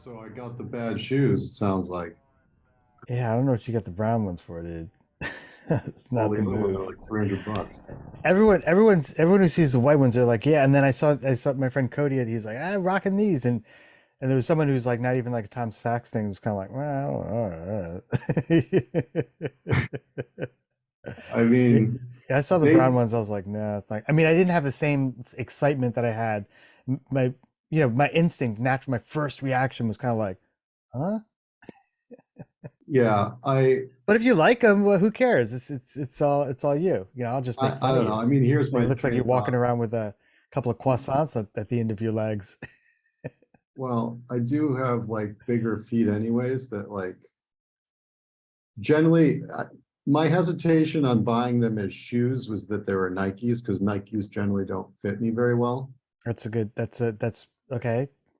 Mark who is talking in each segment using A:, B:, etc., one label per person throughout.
A: So I got the bad shoes, it sounds like.
B: Yeah, I don't know what you got the brown ones for, dude. It's
A: All
B: not
A: the
B: the
A: other ones
B: move.
A: are like $300.
B: Everyone who sees the white ones, they're like, yeah. And then I saw my friend Cody, and he's like, I'm rocking these, and there was someone who's like, not even like a Tom's Facts thing, was kind of like, well,
A: I
B: yeah,
A: mean,
B: I saw the
A: they,
B: brown ones. I was like, no, it's like, I mean, I didn't have the same excitement that I had. My, my instinct, natural, my first reaction was kind of like, huh?
A: yeah,
B: But if you like them, well, who cares? It's all you. I'll just make
A: I
B: fun of
A: don't know.
B: you.
A: I mean, here's
B: Like,
A: my
B: it looks like
A: train
B: you're
A: of
B: walking
A: thought.
B: around with a couple of croissants at the end of your legs.
A: Well, I do have like bigger feet anyways that like generally my hesitation on buying them as shoes was that they were Nikes because Nikes generally don't fit me very well.
B: That's okay.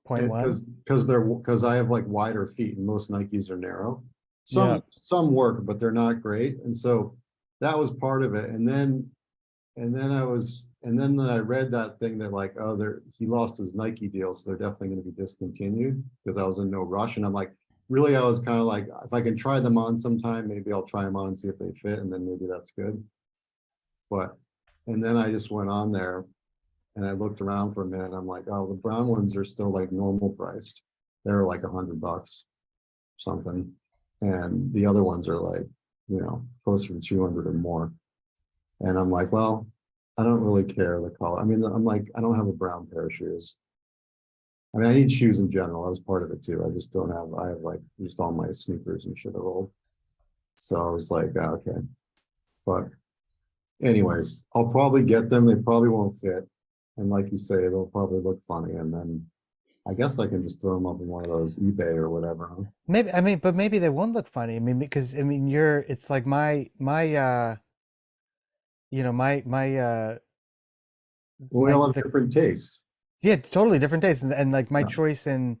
B: Point
A: And
B: one.
A: because I have like wider feet and most Nikes are narrow.
B: Yeah.
A: Some work, but they're not great. And so that was part of it. And then I read that thing that like, oh, he lost his Nike deal, so they're definitely going to be discontinued because I was in no rush. And I'm like, really, I was kind of like, if I can try them on sometime, maybe I'll try them on and see if they fit, and then maybe that's good. But and then I just went on there and I looked around for a minute. And I'm like, oh, the brown ones are still like normal priced. They're like $100 something, and the other ones are like, closer to 200 or more. And I'm like, well, I don't really care the color. I mean, I'm like, I don't have a brown pair of shoes. I mean, I need shoes in general. That was part of it too. I just don't have. I have like just all my sneakers and shit are old. So I was like, okay. But anyways, I'll probably get them. They probably won't fit. And like you say, they'll probably look funny. And then I guess I can just throw them up in one of those eBay or whatever. Huh?
B: Maybe, I mean, but maybe they won't look funny. I mean, because I mean, it's like
A: Well, we all have
B: the
A: different tastes.
B: yeah, totally different tastes, and like my
A: Yeah.
B: choice in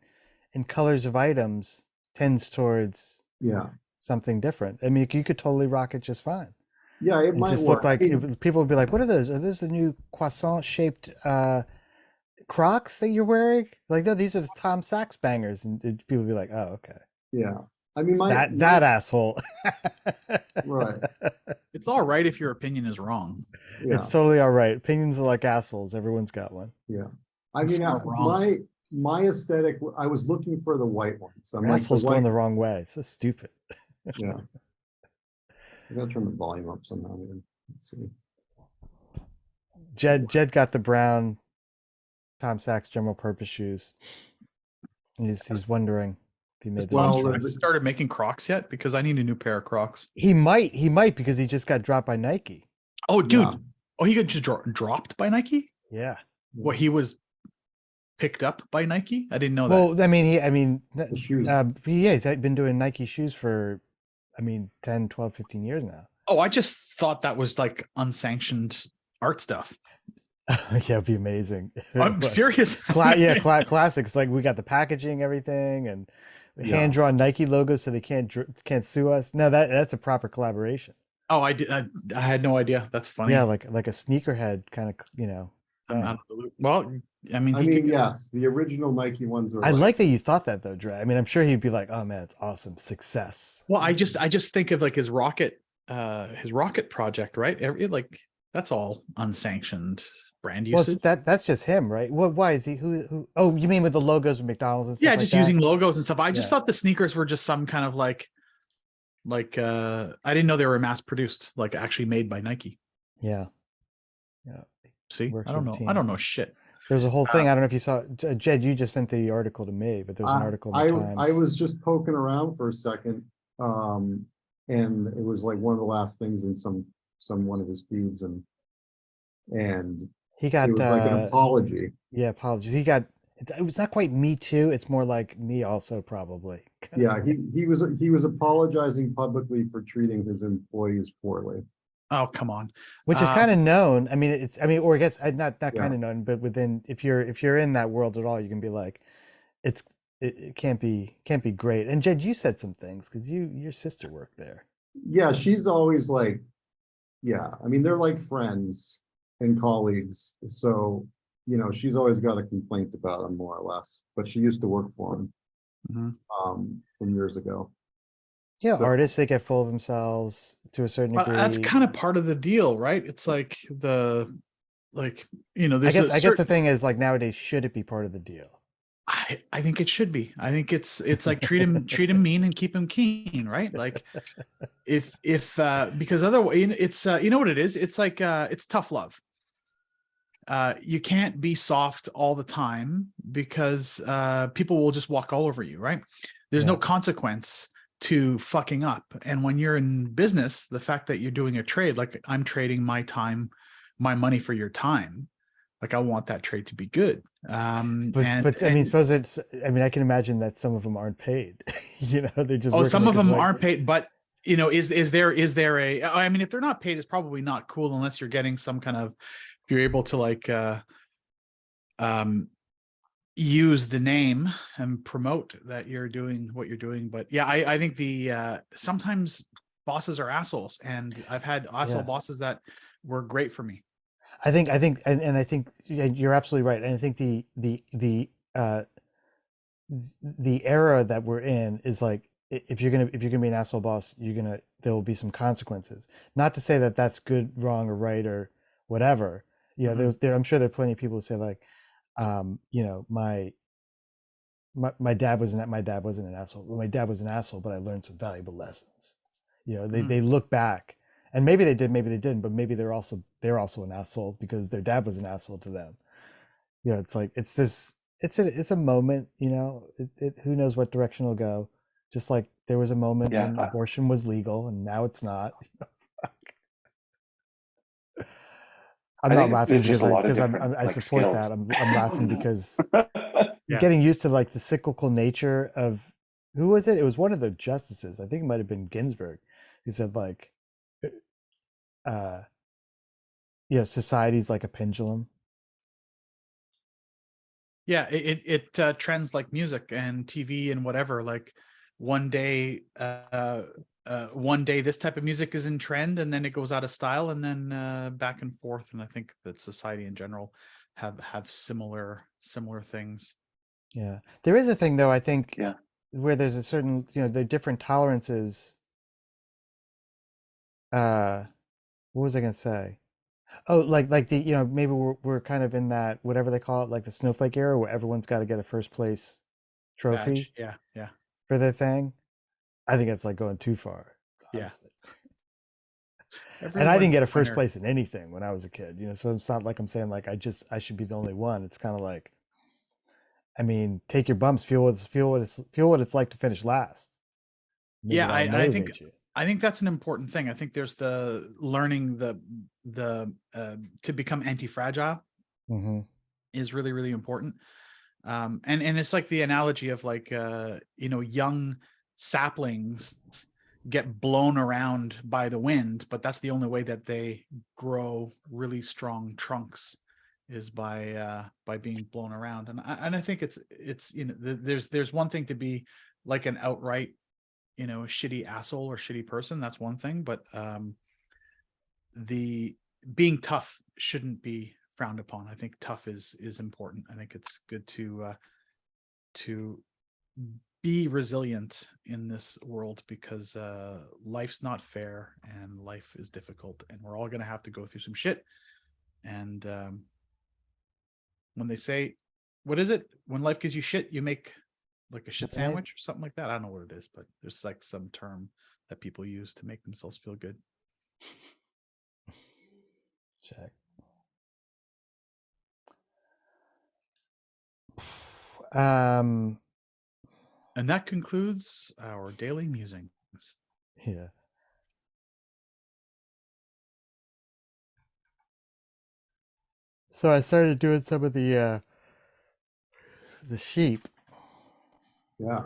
B: colors of items tends towards
A: Yeah.
B: something different. I mean, you could totally rock it just fine.
A: Yeah, it
B: It
A: might
B: just looked
A: work. I
B: like
A: mean,
B: people would be like, "What are those? Are those the new croissant shaped Crocs that you're wearing?" Like, no, these are the Tom Sachs bangers, and people would be like, "Oh, okay,
A: yeah. I mean, my
B: that asshole."
A: right.
C: It's all right if your opinion is wrong.
A: Yeah.
B: It's totally all right. Opinions are like assholes. Everyone's got one.
A: Yeah. I
C: And
A: mean,
C: some are wrong.
A: my aesthetic, I was looking for the white ones. I'm like the
B: Assholes going
A: white.
B: the wrong way. It's so stupid.
A: Yeah. I gotta turn the volume up somehow here. Let's see.
B: Jed got the brown Tom Sachs general purpose shoes. He's wondering if he
C: Has
B: made the
C: Tom
A: Well,
B: mistake.
C: Sachs started making Crocs yet? Because I need a new pair of Crocs.
B: He might because he just got dropped by Nike.
C: Oh, dude.
A: yeah.
C: Oh, he got just dropped by Nike?
B: Yeah.
C: What, he was picked up by Nike? I didn't know that.
B: Well, I mean,
A: The shoes.
B: he's been doing Nike shoes for, I mean, 10, 12, 15 years now.
C: Oh, I just thought that was like unsanctioned art stuff.
B: Yeah, it'd be amazing.
C: I'm serious.
B: Classic. It's like we got the packaging, everything, and
A: Yeah.
B: hand drawn Nike logos, so they can't sue us. No, that's a proper collaboration.
C: Oh, I did. I had no idea. That's funny.
B: Yeah, like a sneakerhead kind of,
C: I'm
B: thing.
C: out of the loop. Well, I mean,
A: I mean, yes, the original Nike ones are
B: I
A: like,
B: like that you thought that though, Dre. I mean, I'm sure he'd be like, "Oh man, it's awesome, success."
C: Well, I just think of like his rocket project, right? Like that's all unsanctioned brand
B: Well,
C: usage.
B: that's just him, right? Why is he? Who? Oh, you mean with the logos of McDonald's and stuff
C: Yeah,
B: like
C: just
B: that?
C: using logos and stuff. I just
B: Yeah.
C: thought the sneakers were just some kind of like I didn't know they were mass produced, like actually made by Nike.
B: Yeah, yeah.
C: See,
B: Works
C: I don't
B: with
C: know.
B: the
C: I
B: team.
C: don't know shit.
B: There's a whole thing. I don't know if you saw, Jed. You just sent the article to me, but there's an article in the
A: I
B: Times.
A: was just poking around for a second, and it was like one of the last things in some one of his feeds, and
B: He
A: it
B: got,
A: was like an apology.
B: yeah, apologies. He got. It was not quite Me Too. It's more like me also, probably.
A: Yeah, he was apologizing publicly for treating his employees poorly.
C: Oh, come on.
B: Which is kind of known. I mean, or I guess not
A: Yeah.
B: kind of known, but within, if you're in that world at all, you can be like, it's it can't be great. And Jed, you said some things because your sister worked there.
A: Yeah, she's always like, yeah, I mean, they're like friends and colleagues. So, she's always got a complaint about him more or less, but she used to work for him.
C: Mhm.
A: From years ago.
B: Yeah,
A: So
B: artists, they get full of themselves to a certain
C: Well, that's
B: degree.
C: kind of part of the deal, right? It's like like
B: I
C: there's a
B: guess the
C: certain.
B: thing is, like, nowadays, should it be part of the deal?
C: I think it should be. I think it's like treat him mean and keep him keen, right? Like if because otherwise it's you know what it is? It's like it's tough love. You can't be soft all the time because people will just walk all over you, right? There's no
B: Yeah.
C: consequence to fucking up. And when you're in business, the fact that you're doing a trade, like I'm trading my time, my money for your time, like I want that trade to be good.
B: But I mean, suppose it's, I mean, I can imagine that some of them aren't paid. You know, they're just
C: oh,
B: working
C: some of
B: because
C: them
B: like,
C: aren't paid, but is there a? I mean, if they're not paid, it's probably not cool unless you're getting some kind of, if you're able to like um use the name and promote that you're doing what you're doing. But yeah, I think the sometimes bosses are assholes, and I've had asshole
B: yeah,
C: bosses that were great for me.
B: and I think, yeah, you're absolutely right. And I think the era that we're in is like, if you're gonna be an asshole boss, there will be some consequences. Not to say that that's good, wrong, or right, or whatever. You know,
C: Mhm.
B: I'm sure there are plenty of people who say like, you know, my dad wasn't an asshole. Well, my dad was an asshole, but I learned some valuable lessons. You know,
C: Mhm.
B: they look back, and maybe they did, maybe they didn't, but maybe they're also an asshole because their dad was an asshole to them. You know, it's like, it's a moment. You know, who knows what direction it'll go. Just like there was a moment
D: Yeah,
B: when abortion was legal, and now it's not. I'm
D: I
B: not
D: think
B: laughing
D: there's just a lot of different
B: I
D: like
B: support
D: skills.
B: that. I'm laughing because I'm
C: Yeah.
B: getting used to like the cyclical nature of, who was it? It was one of the justices. I think it might have been Ginsburg, who said like, uh, yeah, society's like a pendulum.
C: Yeah, it trends like music and TV and whatever. Like one day, one day this type of music is in trend, and then it goes out of style, and then back and forth. And I think that society in general have similar things.
B: Yeah, there is a thing though. I think
D: Yeah.
B: where there's a certain, you know, there are different tolerances. Uh, what was I gonna say? Oh, like the, you know, maybe we're kind of in that, whatever they call it, like the snowflake era, where everyone's got to get a first place trophy
C: Badge. Yeah, yeah,
B: for their thing. I think it's like going too far,
C: yeah.
B: honestly. And I didn't
C: Everyone's
B: get
C: a
B: a first
C: winner.
B: place in anything when I was a kid, you know, so it's not like I'm saying like I should be the only one. It's kind of like, I mean, take your bumps, feel what it's like to finish last. Maybe
C: Yeah,
B: that'll motivate you.
C: I think that's an important thing. I think there's the learning the to become anti-fragile
B: Hmm.
C: is really important. And it's like the analogy of like young saplings get blown around by the wind, but that's the only way that they grow really strong trunks is by being blown around. And I think it's there's one thing to be like an outright shitty asshole or shitty person. That's one thing, but the being tough shouldn't be frowned upon. I think tough is important. I think it's good to be resilient in this world because life's not fair and life is difficult, and we're all going to have to go through some shit. And when they say, what is it? When life gives you shit, you make like a shit
B: Right?
C: sandwich or something like that. I don't know what it is, but there's like some term that people use to make themselves feel good.
B: Check. Um,
C: And that concludes our daily musings.
B: yeah. So I started doing some of the sheep
A: yeah,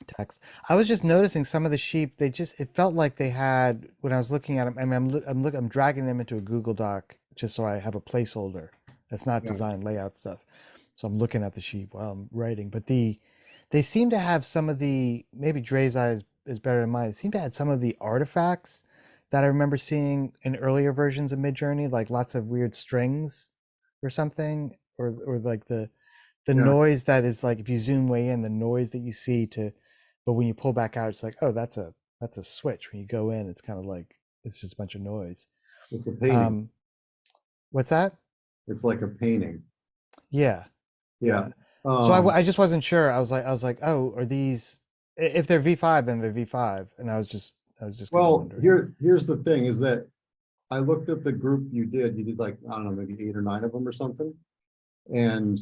B: tax. I was just noticing some of the sheep. It felt like they had, when I was looking at them. I mean, I'm dragging them into a Google Doc just so I have a placeholder. That's not
A: yeah.
B: design layout stuff. So I'm looking at the sheep while I'm writing. But they seem to have some of the, maybe Dre's eye is better than mine. It seemed to have some of the artifacts that I remember seeing in earlier versions of Midjourney, like lots of weird strings or something, or like the
A: Yeah.
B: noise that is like, if you zoom way in, the noise that you see but when you pull back out, it's like, oh, that's a switch. When you go in, it's kind of like, it's just a bunch of noise.
A: It's a painting.
B: What's that?
A: It's like a painting.
B: Yeah.
A: Yeah.
B: Yeah. So
A: Um,
B: I just wasn't sure. I was like, oh, are these, if they're V5, then they're V5. And I was just kind of
A: well,
B: wondering.
A: here's the thing is that I looked at the group you did like, I don't know, maybe 8 or 9 of them or something. And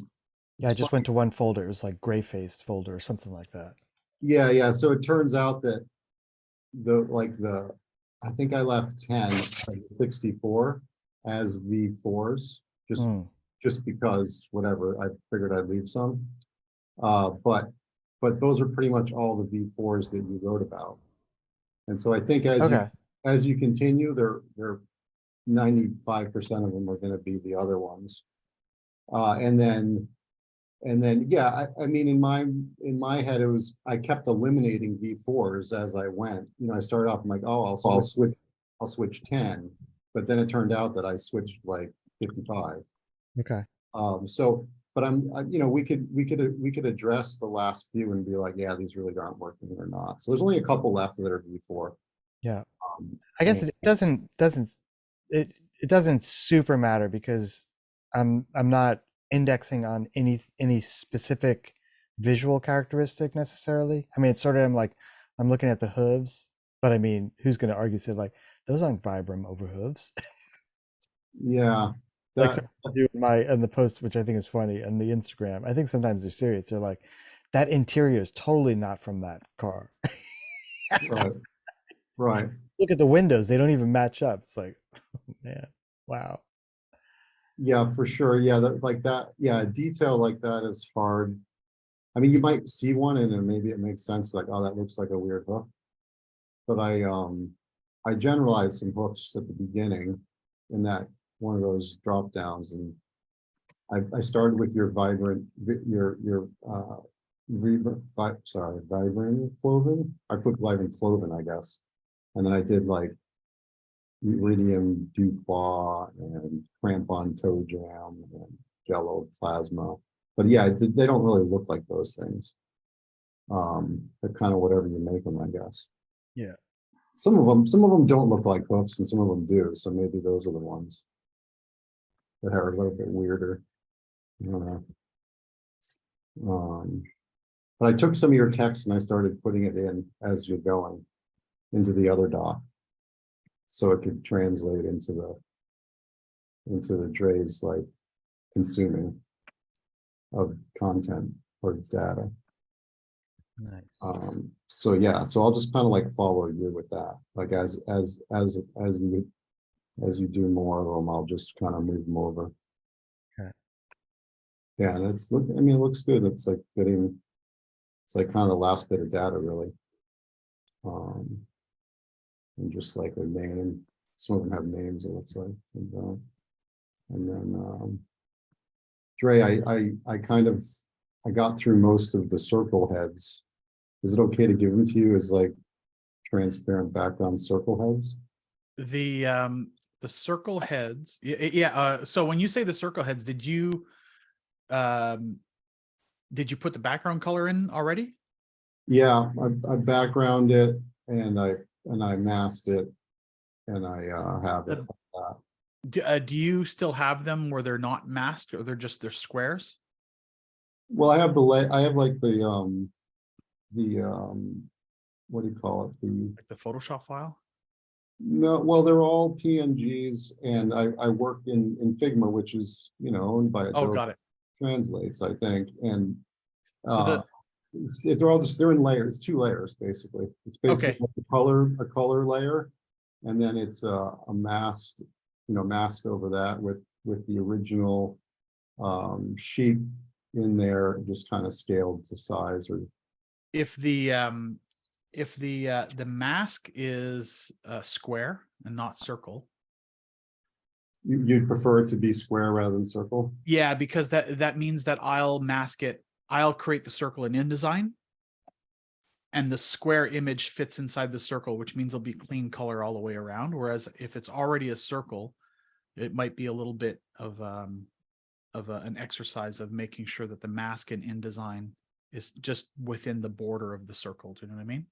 B: Yeah, I
A: it's
B: just
A: funny.
B: went to one folder. It was like gray faced folder or something like that.
A: Yeah, yeah. So it turns out that I think I left 10 of the 64 as V4s, just
B: Mm,
A: just because whatever, I figured I'd leave some. But those are pretty much all the V4s that you wrote about. And so I think
B: okay.
A: as you continue, they're 95% of them are going to be the other ones. And then yeah, I mean in my head it was, I kept eliminating V4s as I went. You know, I started off, I'm like, oh, I'll switch 10, but then it turned out that I switched like 55.
B: Okay.
A: So but you know, we could address the last few and be like, yeah, these really aren't working or not. So there's only a couple left that are V4.
B: Yeah.
A: Um,
B: I guess
A: and
B: it it it doesn't super matter because I'm not indexing on any specific visual characteristic necessarily. I mean, it's sort of, I'm looking at the hooves, but I mean, who's going to argue, say like those aren't Vibram over hooves?
A: yeah,
B: Like
A: that
B: some people do in the post, which I think is funny, and the Instagram. I think sometimes they're serious. They're like, that interior is totally not from that car.
A: right, right.
B: Look at the windows; they don't even match up. It's like, man, wow.
A: Yeah, for sure. Yeah, like that. Yeah, a detail like that is hard. I mean, you might see one and then maybe it makes sense, like, oh, that looks like a weird hook. But I generalized some hooks at the beginning in that one of those drop downs, and I started with your vibrant, vibrant cloven. I put vibrant cloven, I guess, and then I did like iridium Duclaw and crampon toe jam and jello plasma. But yeah, they don't really look like those things. They're kind of whatever you make them, I guess.
B: Yeah.
A: Some of them don't look like hoofs, and some of them do. So maybe those are the ones that are a little bit weirder. I don't know. But I took some of your text and I started putting it in as you're going into the other doc, so it could translate into the Dre's like consuming of content or data.
B: Nice.
A: So yeah, so I'll just kind of like follow you with that. Like as you do more of them, I'll just kind of move them over.
B: Okay.
A: Yeah, and I mean, it looks good. It's like kind of the last bit of data really. And just like a name. Some of them have names, it looks like. And then Dre, I kind of I got through most of the circle heads. Is it okay to give them to you as like transparent background circle heads?
C: The circle heads, yeah. So when you say the circle heads, did you put the background color in already?
A: Yeah, I background it and I masked it and I have it like that.
C: Do you still have them where they're not masked, or they're squares?
A: Well, I have I have like the what do you call it?
C: Like the Photoshop file?
A: No, well, they're all PNGs, and I work in Figma, which is, you know, owned by
C: Oh,
A: Adobe
C: got it.
A: Translates, I think, and
C: So
A: uh, they're all just, they're in layers, 2 layers basically. It's basically
C: Okay.
A: like a color layer, and then it's a masked, masked over that with the original sheet in there, just kind of scaled to size. Or
C: if the mask is square and not circle,
A: you'd prefer it to be square rather than circle?
C: yeah, because that means that I'll mask it. I'll create the circle in InDesign, and the square image fits inside the circle, which means it'll be clean color all the way around. Whereas if it's already a circle, it might be a little bit of an exercise of making sure that the mask in InDesign is just within the border of the circle. Do you know what I mean?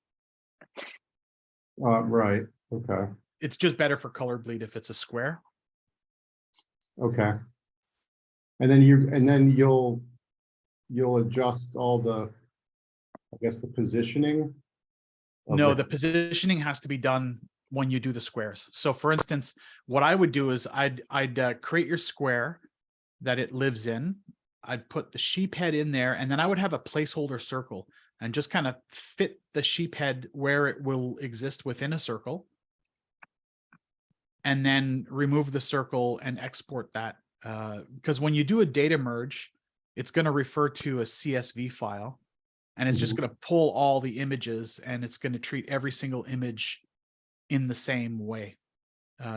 A: Right, okay,
C: It's just better for color bleed if it's a square.
A: okay. And then you'll adjust all the, I guess, the positioning. of
C: No, the positioning has to be done when you do the squares. So for instance, what I would do is I'd create your square that it lives in. I'd put the sheep head in there, and then I would have a placeholder circle and just kind of fit the sheep head where it will exist within a circle. And then remove the circle and export that. Because when you do a data merge, it's going to refer to a CSV file, and it's just
A: Mhm.
C: going to pull all the images, and it's going to treat every single image in the same way,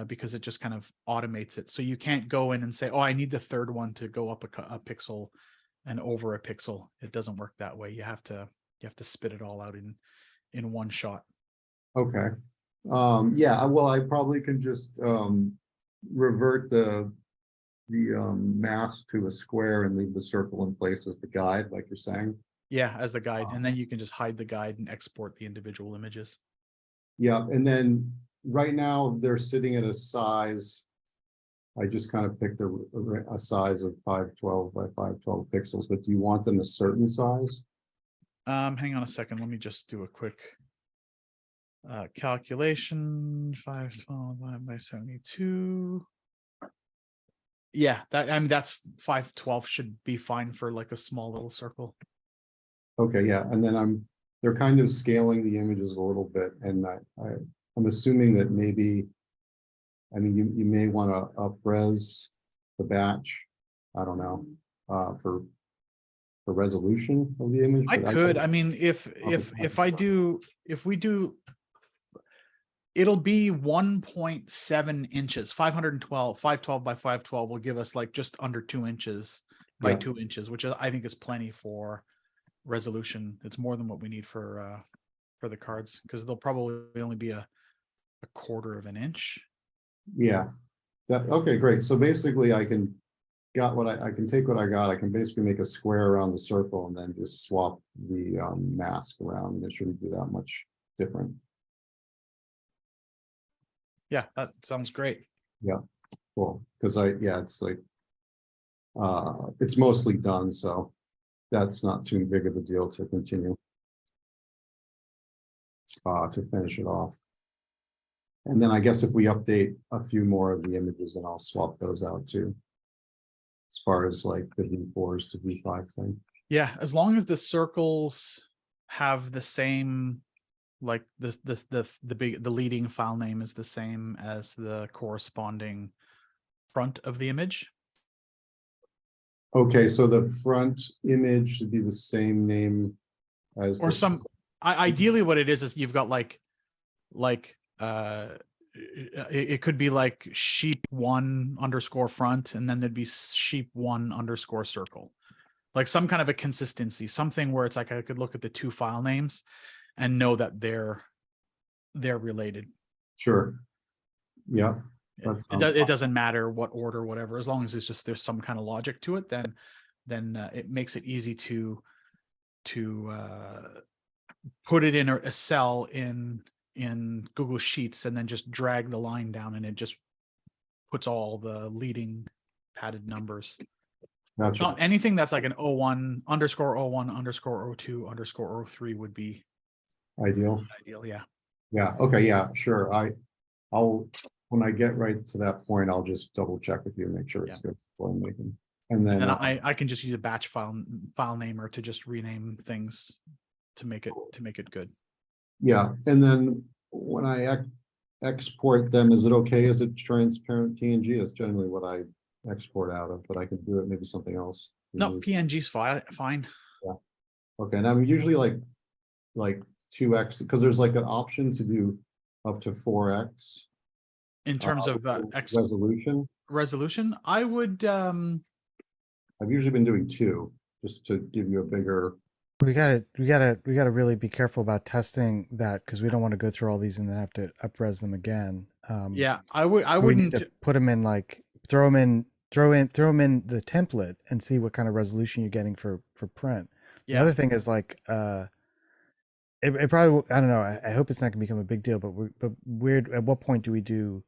C: because it just kind of automates it. So you can't go in and say, oh, I need the third one to go up a pixel and over a pixel. It doesn't work that way. You have to spit it all out in one shot.
A: Okay. Yeah, well, I probably can just revert the mask to a square and leave the circle in place as the guide, like you're saying.
C: Yeah, as the guide. And then you can just hide the guide and export the individual images.
A: Yeah, and then right now they're sitting at a size. I just kind of picked a size of 512 by 512 pixels, but do you want them a certain size?
C: Hang on a second. Let me just do a quick calculation. 512 by 72. Yeah, that's 512 should be fine for like a small little circle.
A: Okay, yeah, and then they're kind of scaling the images a little bit, and I'm assuming that maybe, I mean, you may want to up-res the batch. I don't know, for resolution of the image.
C: I
A: but
C: could. I mean, if we do, it'll be 1.7 inches. 512 by 512 will give us like just under 2 inches by
A: Yeah.
C: 2 inches, which I think is plenty for resolution. It's more than what we need for the cards, because they'll probably only be a quarter of an inch.
A: Yeah, okay, great. So basically I can take what I got. I can basically make a square around the circle and then just swap the mask around. It shouldn't be that much different.
C: Yeah, that sounds great.
A: Yeah, cool. Because it's like it's mostly done, so that's not too big of a deal to continue to finish it off. And then I guess if we update a few more of the images, then I'll swap those out too, as far as like the V4s to V5 thing.
C: Yeah, as long as the circles have the same, like the leading file name is the same as the corresponding front of the image.
A: Okay, so the front image should be the same name as
C: Or ideally what it is you've got like it could be like sheep1 underscore front, and then there'd be sheep1 underscore circle, like some kind of a consistency, something where it's like I could look at the two file names and know that they're related.
A: Sure. Yeah.
C: It doesn't matter what order, whatever, as long as it's just there's some kind of logic to it, then it makes it easy to put it in a cell in Google Sheets and then just drag the line down, and it just puts all the leading padded numbers.
A: Gotcha.
C: Not anything that's like an 01 underscore 01 underscore 02 underscore 03 would be
A: ideal.
C: Yeah.
A: Yeah. Okay. Yeah. Sure. I'll when I get right to that point, I'll just double check with you and make sure it's good before I'm making. And then
C: I can just use a batch file namer to just rename things to make it good.
A: Yeah. And then when I export them, is it okay as a transparent PNG? That's generally what I export out of, but I can do it maybe something else.
C: No, PNG's fine.
A: Yeah. Okay. And I'm usually like 2x, because there's like an option to do up to 4x
C: in terms of resolution. I would
A: I've usually been doing 2 just to give you a bigger.
B: We gotta really be careful about testing that, because we don't want to go through all these and then have to up-res them again.
C: Yeah, I wouldn't
B: put them in, like throw them in throw them in the template and see what kind of resolution you're getting for print. The
C: Yeah.
B: other thing is like it probably I don't know. I hope it's not gonna become a big deal, but weird. At what point do we do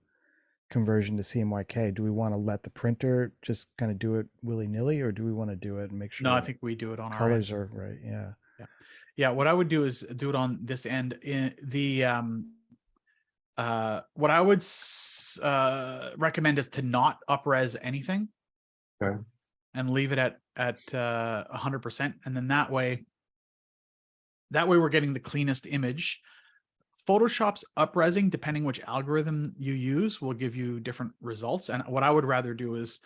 B: conversion to CMYK? Do we want to let the printer just kind of do it willy nilly, or do we want to do it and make sure?
C: No, I think we do it on our end.
B: colors are right. Yeah.
C: Yeah, what I would do is do it on this end. In the what I would recommend is to not upres anything.
A: Okay.
C: And leave it at 100%, and then that way we're getting the cleanest image. Photoshop's upresing, depending which algorithm you use, will give you different results. And what I would rather do is,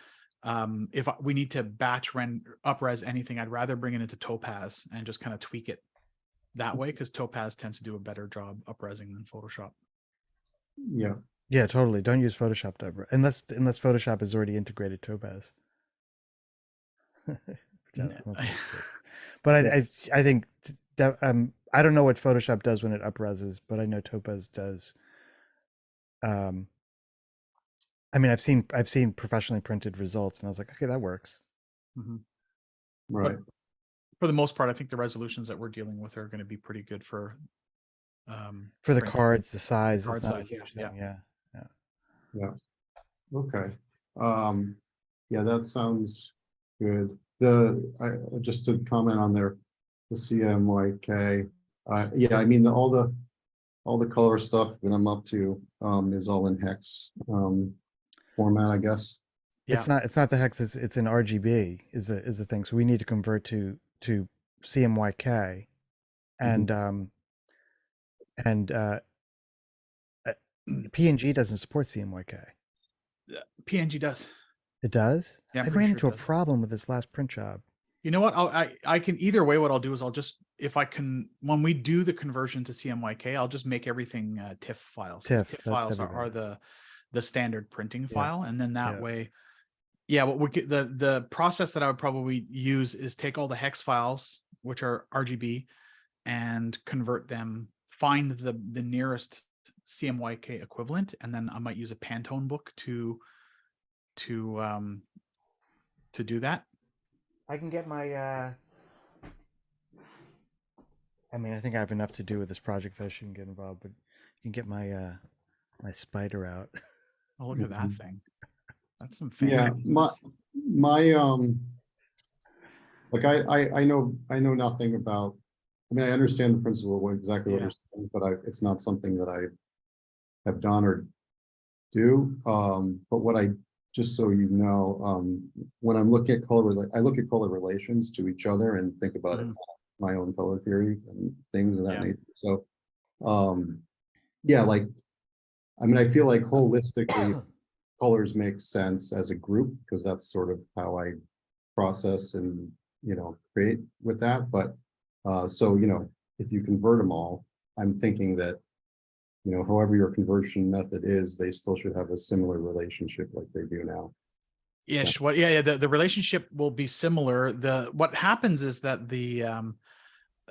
C: if we need to batch upres anything, I'd rather bring it into Topaz and just kind of tweak it that way, because Topaz tends to do a better job upresing than Photoshop.
A: Yeah.
B: Yeah, totally. Don't use Photoshop to upres unless Photoshop is already integrated Topaz. But I think that, I don't know what Photoshop does when it upreses, but I know Topaz does. I mean, I've seen professionally printed results, and I was like, okay, that works.
C: Mm-hmm.
A: Right.
C: But for the most part, I think the resolutions that we're dealing with are going to be pretty good for
B: the cards, the size.
C: Card
B: it's not
C: size,
B: a huge
C: yeah.
B: thing. Yeah.
A: Okay. Yeah, that sounds good. Just to comment on the CMYK. Yeah, I mean all the color stuff that I'm up to is all in hex format, I guess.
C: Yeah.
B: It's not the hex. It's in RGB is the thing. So we need to convert to CMYK, and PNG doesn't support CMYK.
C: PNG does.
B: It does?
C: Yeah,
B: I ran into a problem with this last print job.
C: You know what? I can either way. What I'll do is I'll just, if I can, when we do the conversion to CMYK, I'll just make everything TIFF files. TIFF files are the standard printing file, and then that way, yeah. What we get, the process that I would probably use is take all the hex files, which are RGB, and convert them. Find the nearest CMYK equivalent, and then I might use a Pantone book to do that.
B: I can get my I mean, I think I have enough to do with this project that I shouldn't get involved, but you can get my my spider out.
C: Oh, look at that thing. That's some fancy.
A: Yeah, my like I know nothing about, I mean, I understand the principle of exactly what you're saying, but it's not something that I have done or do. But what I, just so you know, when I'm looking at color, I look at color relations to each other and think about it, my own color theory and things of that nature. So, yeah, like, I mean, I feel like holistically, colors make sense as a group because that's sort of how I process and, you know, create with that. But so, you know, if you convert them all, I'm thinking that, you know, however your conversion method is, they still should have a similar relationship like they do now.
C: Ish. What? Yeah. The relationship will be similar. What happens is that the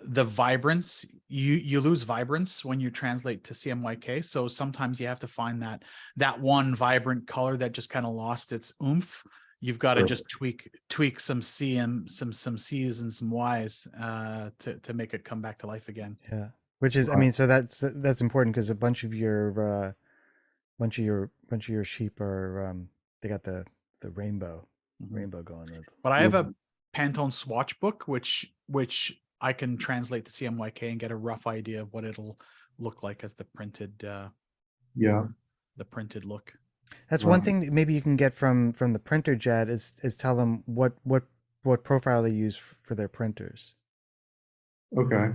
C: vibrance, you lose vibrance when you translate to CMYK. So sometimes you have to find that one vibrant color that just kind of lost its oomph. You've got to just tweak some C and some C's and some Y's to make it come back to life again.
B: Yeah. Which is, I mean, so that's important because a bunch of your sheep are they got the rainbow going.
C: But I have a Pantone swatch book which I can translate to CMYK and get a rough idea of what it'll look like as the printed the printed look.
B: That's one thing maybe you can get from the printer, Jed, is tell them what profile they use for their printers.
A: Okay.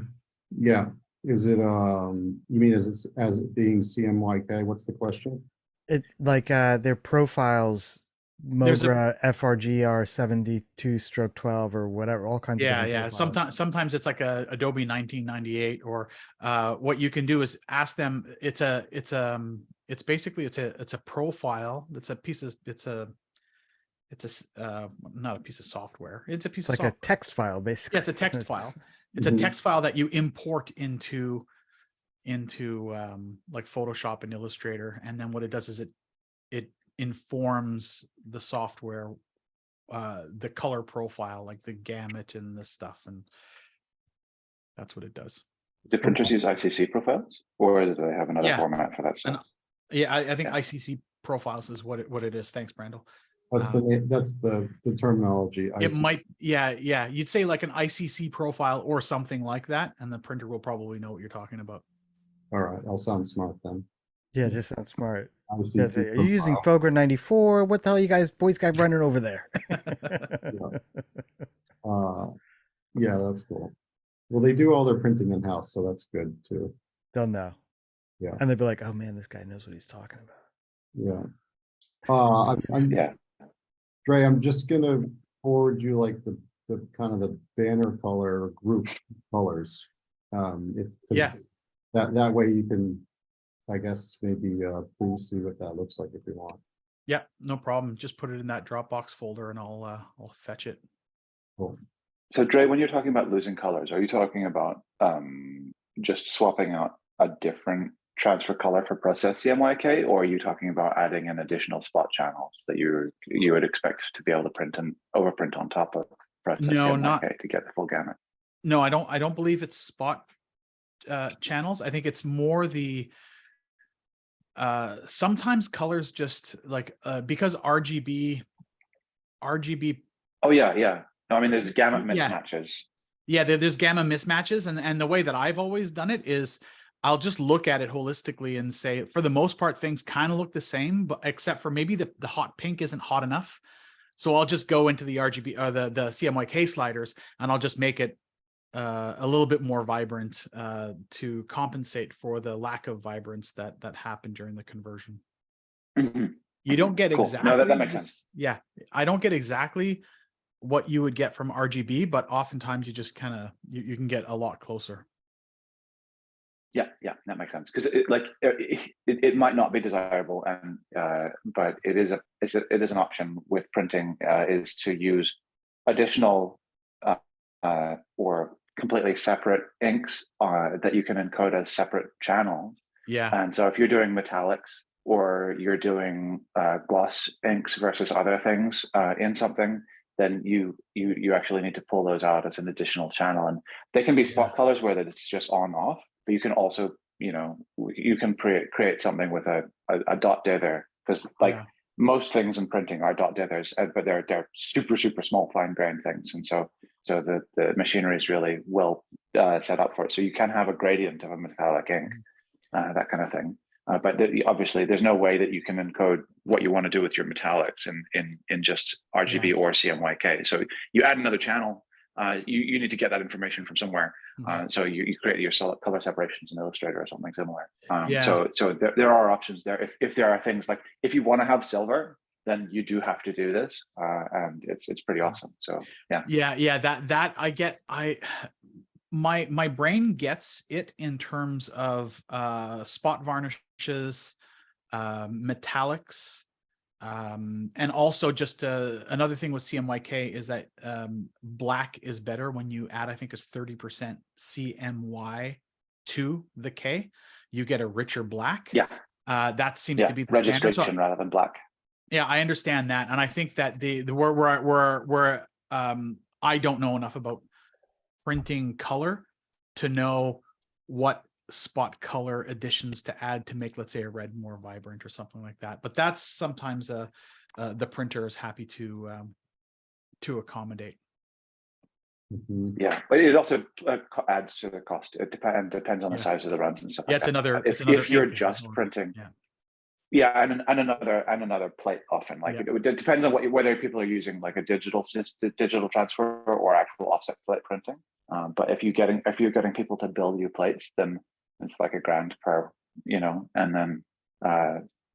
A: Yeah. Is it you mean as being CMYK? What's the question?
B: It like their profiles, Mogra FRGR 72/12 or whatever, all kinds of
C: different profiles. Sometimes it's like a Adobe 1998, or what you can do is ask them. It's basically a profile. It's not a piece of software. It's a piece of software.
B: A text file, basically.
C: Yeah, it's a text file. It's a text file that you import into like Photoshop and Illustrator, and then what it does is it informs the software, the color profile, like the gamut and this stuff, and that's what it does.
D: Do printers use ICC profiles, or do they have another
C: Yeah.
D: format for that
C: And
D: stuff?
C: yeah, I think
D: Yeah.
C: ICC profiles is what it is. Thanks, Brando.
A: That's the name, that's the terminology.
C: It might, yeah, you'd say like an ICC profile or something like that, and the printer will probably know what you're talking about.
A: All right, I'll sound smart then.
B: Yeah, just sounds smart.
A: ICC
B: Yeah, say, are you using
A: profile.
B: Fogra 94? What the hell you guys boys got running over there?
A: Yeah, that's cool. Well, they do all their printing in-house, so that's good too.
B: They'll know.
A: Yeah.
B: And they'll be like, oh man, this guy knows what he's talking about.
A: Yeah. I'm
D: Yeah.
A: Dre, I'm just gonna forward you like the kind of the banner color group colors. It's
C: Yeah.
A: that way you can, I guess, maybe please see what that looks like if you want.
C: Yeah, no problem. Just put it in that Dropbox folder and I'll fetch it.
A: Cool.
D: So Dre, when you're talking about losing colors, are you talking about just swapping out a different transfer color for process CMYK, or are you talking about adding an additional spot channels that you would expect to be able to print and overprint on top of process CMYK to get the full gamut?
C: No, I don't believe it's spot channels. I think it's more the sometimes colors just like because RGB.
D: Oh yeah. No, I mean there's gamma mismatches.
C: Yeah, there's gamma mismatches, and the way that I've always done it is I'll just look at it holistically and say, for the most part, things kind of look the same, but except for maybe the hot pink isn't hot enough. So I'll just go into the RGB or the CMYK sliders, and I'll just make it a little bit more vibrant to compensate for the lack of vibrance that happened during the conversion.
D: Mm-hmm.
C: You don't get
D: cool.
C: exactly.
D: No, that makes sense.
C: Yeah, I don't get exactly what you would get from RGB, but oftentimes you just kind of you can get a lot closer.
D: Yeah, that makes sense, because it might not be desirable, and but it is an option with printing, is to use additional or completely separate inks that you can encode as separate channels.
C: Yeah.
D: And so if you're doing metallics or you're doing gloss inks versus other things in something, then you actually need to pull those out as an additional channel, and they can be spot colors where it's just on off. But you can also, you can create something with a dot dither, because most things in printing are dot dithers, but they're super small fine grained things, and so the machinery is really well set up for it. So you can have a gradient of a metallic ink, that kind of thing. But obviously, there's no way that you can encode what you want to do with your metallics in just RGB or CMYK. So you add another channel. You need to get that information from somewhere. So you create your solid color separations in Illustrator or something similar. So there are options there. If there are things like, if you want to have silver, then you do have to do this, and it's pretty awesome. So yeah.
C: That I get. My brain gets it in terms of spot varnishes, metallics, and also just another thing with CMYK is that black is better when you add, I think it's 30% CMY to the K. You get a richer black.
D: Yeah.
C: That seems to be the
D: registration
C: standard.
D: rather than black.
C: Yeah, I understand that, and I think that where I don't know enough about printing color to know what spot color additions to add to make, let's say, a red more vibrant or something like that. But that's sometimes the printer is happy to accommodate.
D: Yeah, but it also adds to the cost. It depends on the size of the runs and stuff.
C: Yeah,
D: like
C: if
D: you're just printing. Yeah, and another plate often. Like it depends on whether people are using like a digital transfer or actual offset plate printing. But if you're getting people to build you plates, then it's like $1,000 per, and then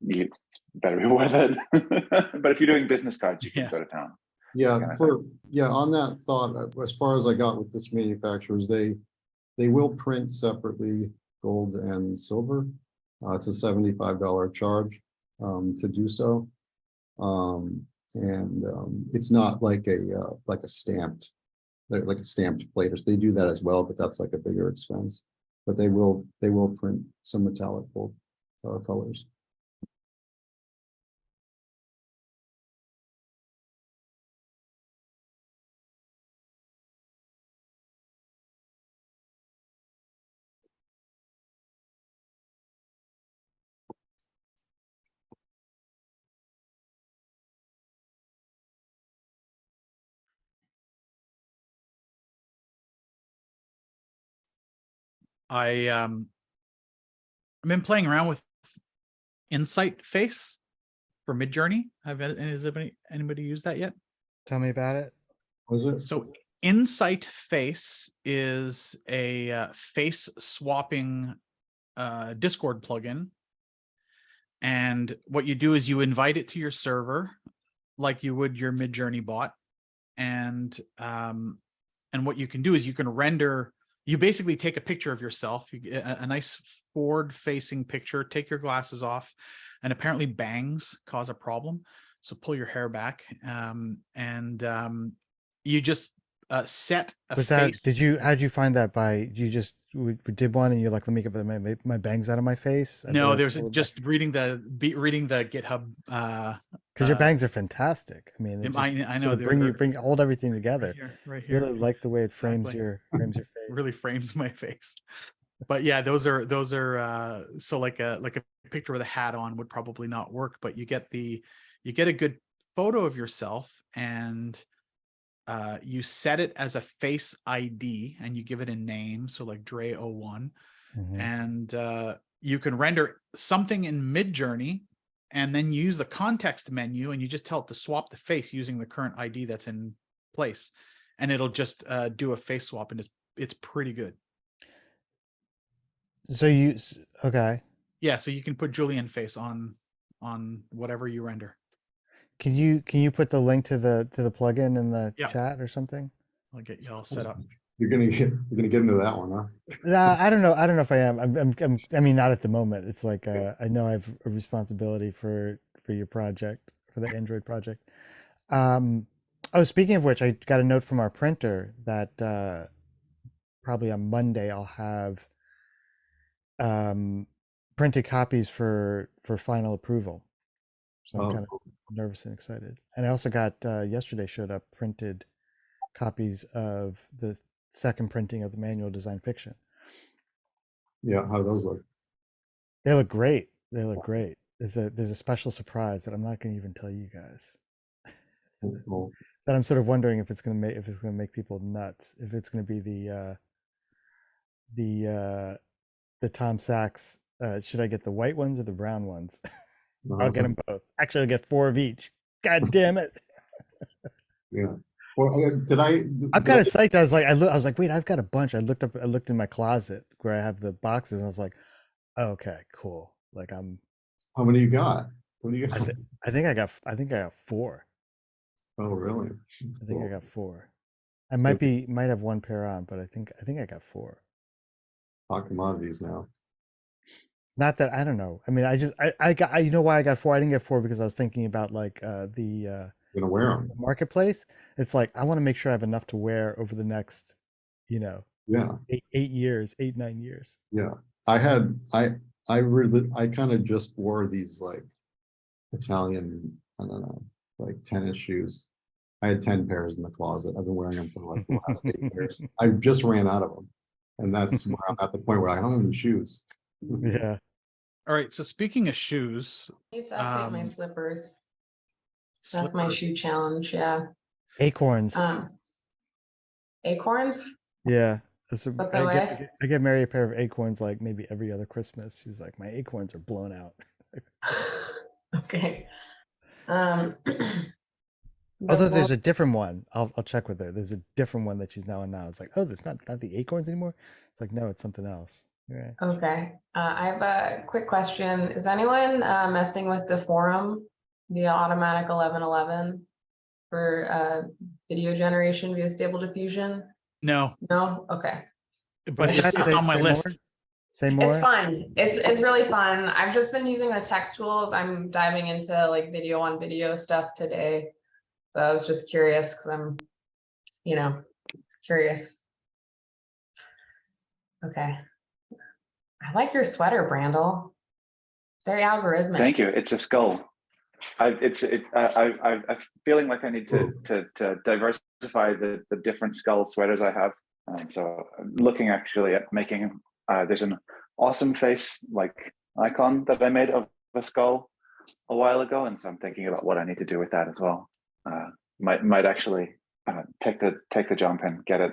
D: you better be worth it. But if you're doing business cards, you can go to town.
A: Yeah, on that thought, as far as I got with this manufacturers, they will print separately gold and silver. It's a $75 charge to do so, and it's not like a stamped, like a stamped plate. They do that as well, but that's like a bigger expense. But they will print some metallic gold colors.
C: I've been playing around with Insight Face for Midjourney. Has anybody used that yet?
B: Tell me about it.
A: Was it?
C: So Insight Face is a face swapping Discord plugin. And what you do is you invite it to your server like you would your Midjourney bot. And what you can do is you can render, you basically take a picture of yourself, you get a nice forward facing picture, take your glasses off, and apparently bangs cause a problem. So pull your hair back, you just set a
B: Was
C: face.
B: that, how'd you find that by, you just we did one and you're like, let me get my bangs out of my face?
C: No, there's just reading the GitHub.
B: Because your bangs are fantastic. I mean,
C: I know
B: hold everything together.
C: Right here.
B: Really like the way it frames
C: Exactly.
B: your face.
C: Really frames my face. But yeah, those are so like a picture with a hat on would probably not work, but you get a good photo of yourself, and you set it as a face ID and you give it a name. So like Dre01, and you can render something in Midjourney and then use the context menu and you just tell it to swap the face using the current ID that's in place. And it'll just do a face swap, and it's pretty good.
B: So okay.
C: Yeah, so you can put Julian face on whatever you render.
B: Can you put the link to the plugin in the chat or something?
C: I'll get you all set up.
A: You're gonna get into that one, huh?
B: I don't know if I am. I mean, not at the moment. It's like I know I have a responsibility for your project, for the Android project. Oh, speaking of which, I got a note from our printer that probably on Monday I'll have printed copies for final approval. So I'm kind of nervous and excited. And I also got yesterday showed up printed copies of the second printing of the manual design fiction.
A: Yeah, how do those look?
B: They look great. They look great. There's a special surprise that I'm not going to even tell you guys.
A: Cool.
B: That I'm sort of wondering if it's going to make people nuts. If it's going to be the Tom Sachs. Should I get the white ones or the brown ones? I'll get them both. Actually, I'll get 4 of each. God damn it!
A: Yeah. Well,
B: I'm kind of psyched. I was like, wait, I've got a bunch. I looked in my closet where I have the boxes, and I was like, oh, okay, cool. Like
A: How many you got? What do you got?
B: I think I got 4.
A: Oh, really?
B: I think I got 4. I might have 1 pair on, but I think I got 4.
A: Hot commodities now.
B: Not that I don't know. I mean, I got you know why I got 4? I didn't get 4 because I was thinking about like the
A: You're gonna wear them.
B: the marketplace. It's like I want to make sure I have enough to wear over the next,
A: Yeah.
B: 8 years, 8-9 years.
A: Yeah. I kind of just wore these like Italian, I don't know, like tennis shoes. I had 10 pairs in the closet. I've been wearing them for like the last 8 years. I just ran out of them. And that's where I'm at the point where I don't have any shoes.
B: Yeah.
C: All right. So speaking of shoes,
E: I need to update my slippers. That's my shoe challenge. Yeah.
B: Acorns.
E: Acorns?
B: Yeah.
E: I
B: get Mary a pair of acorns like maybe every other Christmas. She's like, my acorns are blown out.
E: Okay.
B: Although there's a different one. I'll check with her. There's a different one that she's now on now. It's like, oh, there's not the acorns anymore. It's like, no, it's something else. Right.
E: Okay. I have a quick question. Is anyone messing with the forum via automatic 1111 for video generation via Stable Diffusion?
C: no,
E: No? Okay.
C: but it's on my list.
B: Say more.
E: It's fun. It's really fun. I've just been using the text tools. I'm diving into like video on video stuff today. So I was just curious because I'm, curious. Okay. I like your sweater, Brandel. It's very algorithmic.
D: Thank you. It's a skull. I'm feeling like I need to diversify the different skull sweaters I have. So I'm looking actually at making. There's an awesome face like icon that I made of a skull a while ago, and so I'm thinking about what I need to do with that as well. Might actually take the jump and get it,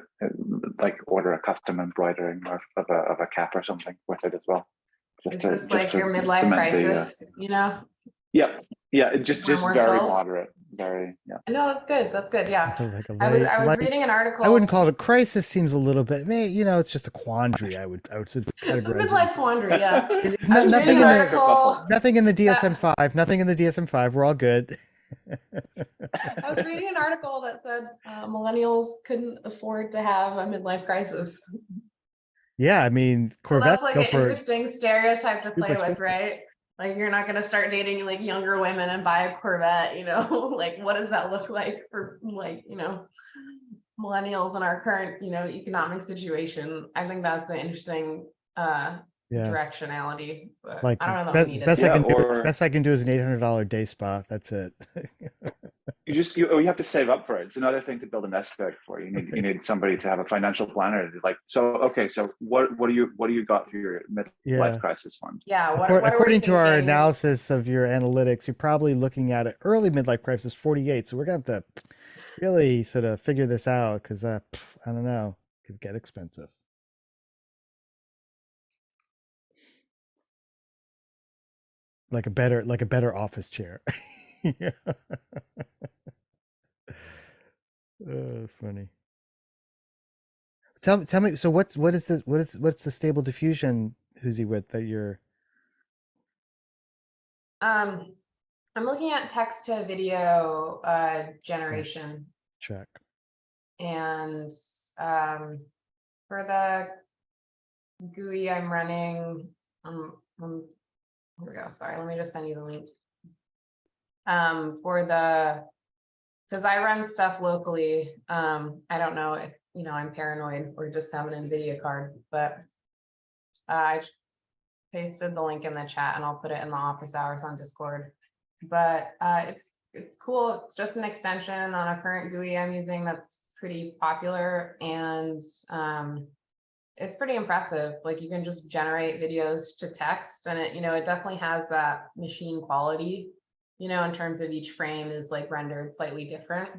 D: like order a custom embroidering of a cap or something with it as well.
E: Is this like your midlife crisis, you know?
D: Yeah, just
E: more
D: very
E: skills?
D: moderate, very, yeah.
E: No, that's good. That's good. Yeah.
B: Like a
E: I was
B: light-
E: reading an article.
B: I wouldn't call it a crisis. Seems a little bit. You know, it's just a quandary. I would categorize it.
E: Midlife quandary, yeah.
B: It's
E: I was
B: nothing
E: reading
B: in
E: an
B: the
E: article.
B: nothing in the DSM-5. Nothing in the DSM-5. We're all good.
E: I was reading an article that said millennials couldn't afford to have a midlife crisis.
B: Yeah, I mean,
E: So
B: Corvette.
E: that's like
B: Go
E: an
B: for it.
E: interesting stereotype to play
B: Super
E: with,
B: expensive.
E: right? Like you're not gonna start dating like younger women and buy a Corvette, you know? Like what does that look like for like, you know, millennials in our current, you know, economic situation? I think that's an interesting
B: Yeah.
E: directionality, but
B: Like
E: I don't know that we need
B: best
E: it.
B: I can do.
D: or
B: Best I can do is an $800 day spa. That's it.
D: you have to save up for it. It's another thing to build a nest egg for. You need somebody to have a financial planner to like. So okay, so what do you got for your midlife crisis fund?
E: Yeah, what are we
B: According to our
E: thinking?
B: analysis of your analytics, you're probably looking at an early midlife crisis, 48. So we're gonna have to really sort of figure this out because I don't know, it could get expensive. Like a better office chair. Yeah. Funny. Tell me. So what's the stable diffusion who's he with that you're?
E: I'm looking at text to video generation,
B: Check.
E: and for the GUI I'm running, here we go. Sorry, let me just send you the link. Because I run stuff locally. I don't know if you know I'm paranoid or just have an NVIDIA card, but I pasted the link in the chat and I'll put it in the office hours on Discord. But it's cool. It's just an extension on a current GUI I'm using that's pretty popular, and it's pretty impressive. Like you can just generate videos to text, and it definitely has that machine quality, in terms of each frame is like rendered slightly different.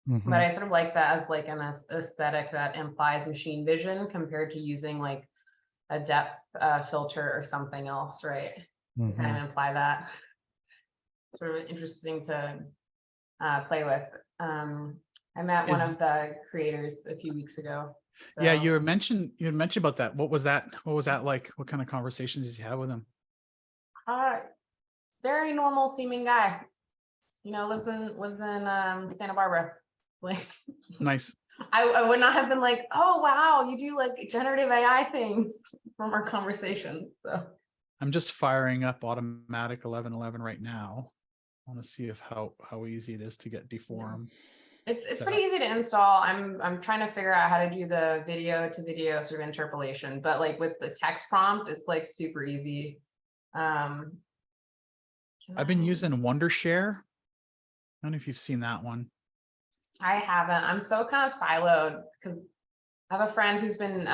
B: Mhm.
E: But I sort of like that as like an aesthetic that implies machine vision compared to using like a depth filter or something else, right? To kind of imply that. Sort of interesting to play with. I met one of the creators a few weeks ago. So.
C: Yeah, you had mentioned about that. What was that like? What kind of conversations did you have with him?
E: Very normal seeming guy. Lives in Santa Barbara. Like
C: nice.
E: I would not have been like, oh wow, you do like generative AI things from our conversation. So
C: I'm just firing up Automatic 1111 right now. I want to see how easy it is to get deform.
E: It's pretty easy to install. I'm trying to figure out how to do the video to video sort of interpolation, but like with the text prompt, it's like super easy.
C: I've been using Wondershare. I don't know if you've seen that one.
E: I haven't. I'm so kind of siloed because I have a friend who's been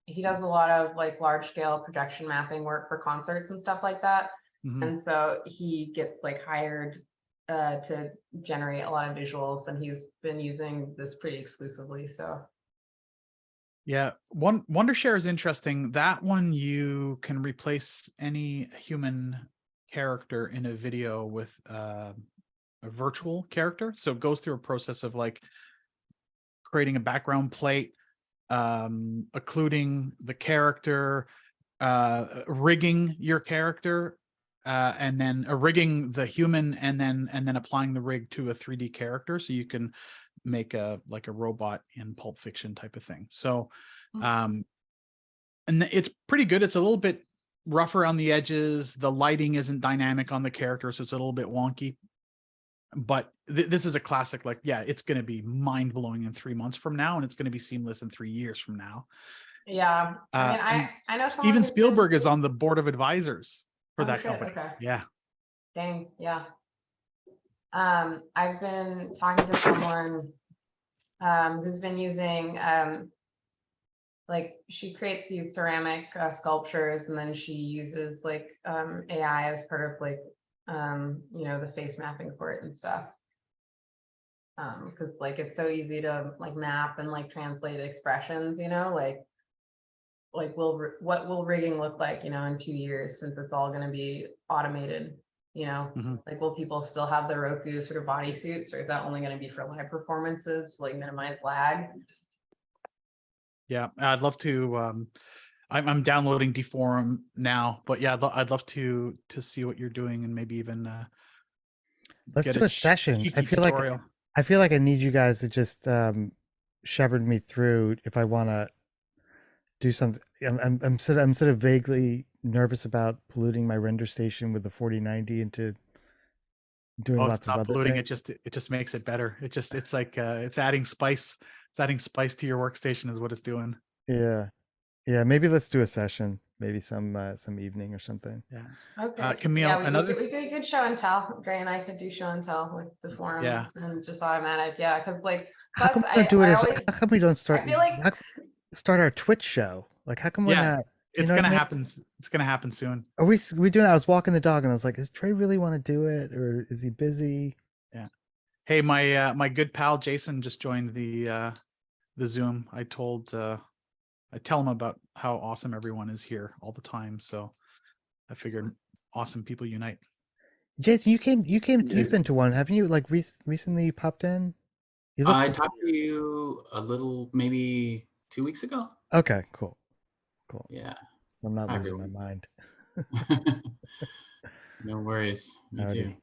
E: he does a lot of like large scale projection mapping work for concerts and stuff like that. Mm-hmm. And so he gets like hired to generate a lot of visuals, and he's been using this pretty exclusively. So
C: yeah, Wondershare is interesting. That one you can replace any human character in a video with a virtual character. So it goes through a process of like creating a background plate, occluding the character, rigging your character, and then rigging the human, and then applying the rig to a 3D character, so you can make a robot in Pulp Fiction type of thing. So, and it's pretty good. It's a little bit rougher on the edges. The lighting isn't dynamic on the character, so it's a little bit wonky. But this is a classic. Like, yeah, it's going to be mind blowing in 3 months from now, and it's going to be seamless in 3 years from now.
E: Yeah, I mean, I know
C: Steven Spielberg is on the board of advisors for that company.
E: Okay.
C: Yeah.
E: Dang. Yeah. I've been talking to someone who's been using like she creates these ceramic sculptures, and then she uses like AI as part of like the face mapping for it and stuff. Because like it's so easy to like map and like translate expressions, like what will rigging look like, in 2 years, since it's all going to be automated,
C: Mhm.
E: like will people still have the Roku sort of bodysuits, or is that only going to be for live performances to like minimize lag?
C: Yeah, I'd love to. I'm downloading Deforum now, but yeah, I'd love to see what you're doing and maybe even
B: Let's
C: get
B: do a session.
C: cheeky tutorial.
B: I feel like I need you guys to just shepherd me through if I want to do something. I'm sort of vaguely nervous about polluting my render station with the 4090 into doing
C: Oh,
B: lots
C: it's
B: of
C: not
B: other
C: polluting.
B: things.
C: It just makes it better. It's like it's adding spice. It's adding spice to your workstation is what it's doing.
B: Yeah, yeah. Maybe let's do a session. Maybe some evening or something.
C: Yeah.
E: Okay.
C: Camille,
E: Yeah, we
C: another.
E: could show and tell. Gray and I could do show and tell with the forum.
C: Yeah.
E: And just automatic. Yeah, because like
B: How
E: plus
B: come we don't do it
E: I
B: as?
E: always,
B: How come we don't start?
E: I feel like
B: How come we start our Twitch show? Like, how come we're
C: Yeah,
B: not?
C: it's
B: what I
C: gonna
B: mean?
C: happen. It's gonna happen soon.
B: Are we doing? I was walking the dog and I was like, "Does Trey really want to do it, or is he busy?"
C: Yeah. Hey, my good pal Jason just joined the Zoom. I tell him about how awesome everyone is here all the time. So I figured awesome people unite.
B: Jason, you've been to one, haven't you? Like recently, you popped in. You look
F: I
B: familiar.
F: talked to you a little, maybe 2 weeks ago.
B: Okay, cool.
F: Yeah.
B: I'm not
F: Hi,
B: losing my
F: everyone.
B: mind.
F: No worries. Me
B: Howdy.
F: too.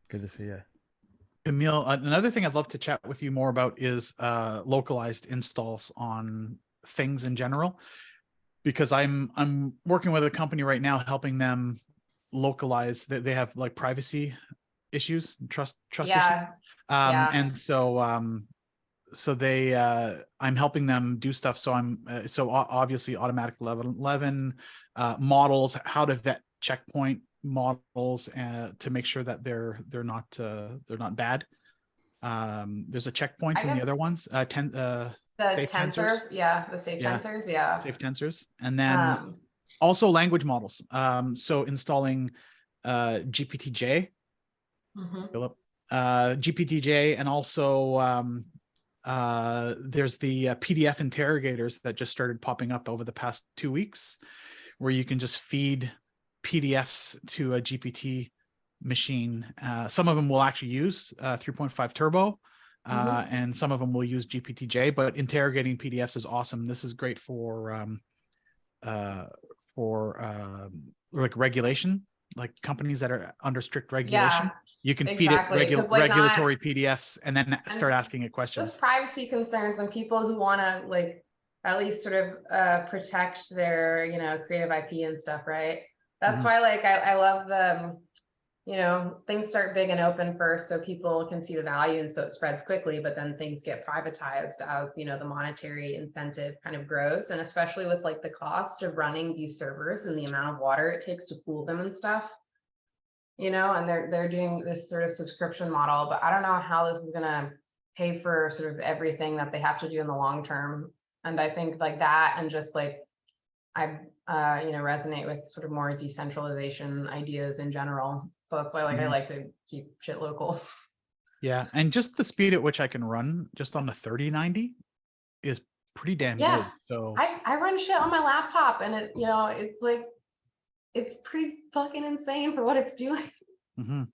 B: Good to see you.
C: Camille, another thing I'd love to chat with you more about is localized installs on things in general, because I'm working with a company right now helping them localize. They have like privacy issues, trust
E: yeah,
C: issues,
E: yeah.
C: and so they I'm helping them do stuff. So obviously automatic 11 models, how to vet checkpoint models to make sure that they're not bad. There's a checkpoints in the other ones,
E: the
C: safe
E: tensor,
C: tensors.
E: the safe
C: Yeah.
E: tensors, yeah.
C: Safe tensors, and then also language models. So installing GPTJ,
E: Mhm.
C: Philip, GPTJ, and also there's the PDF interrogators that just started popping up over the past 2 weeks, where you can just feed PDFs to a GPT machine. Some of them will actually use 3.5 Turbo, and some of them will use GPTJ, but interrogating PDFs is awesome. This is great for like regulation, like companies that are under strict regulation.
E: Yeah,
C: You can
E: exactly,
C: feed it
E: 'cause, like,
C: regulatory PDFs and then start asking it questions.
E: just privacy concerns and people who want to like at least sort of protect their creative IP and stuff, right? That's
C: Mhm.
E: why like I love the things start big and open first so people can see the value, and so it spreads quickly, but then things get privatized as the monetary incentive kind of grows, and especially with like the cost of running these servers and the amount of water it takes to cool them and stuff, and they're doing this sort of subscription model, but I don't know how this is going to pay for sort of everything that they have to do in the long term. And I think like that, and just like I resonate with sort of more decentralization ideas in general. So that's why like I like to keep shit local.
C: Yeah, and just the speed at which I can run just on the 3090 is pretty damn good. So
E: I run shit on my laptop, and it it's like it's pretty fucking insane for what it's doing.
C: Mhm.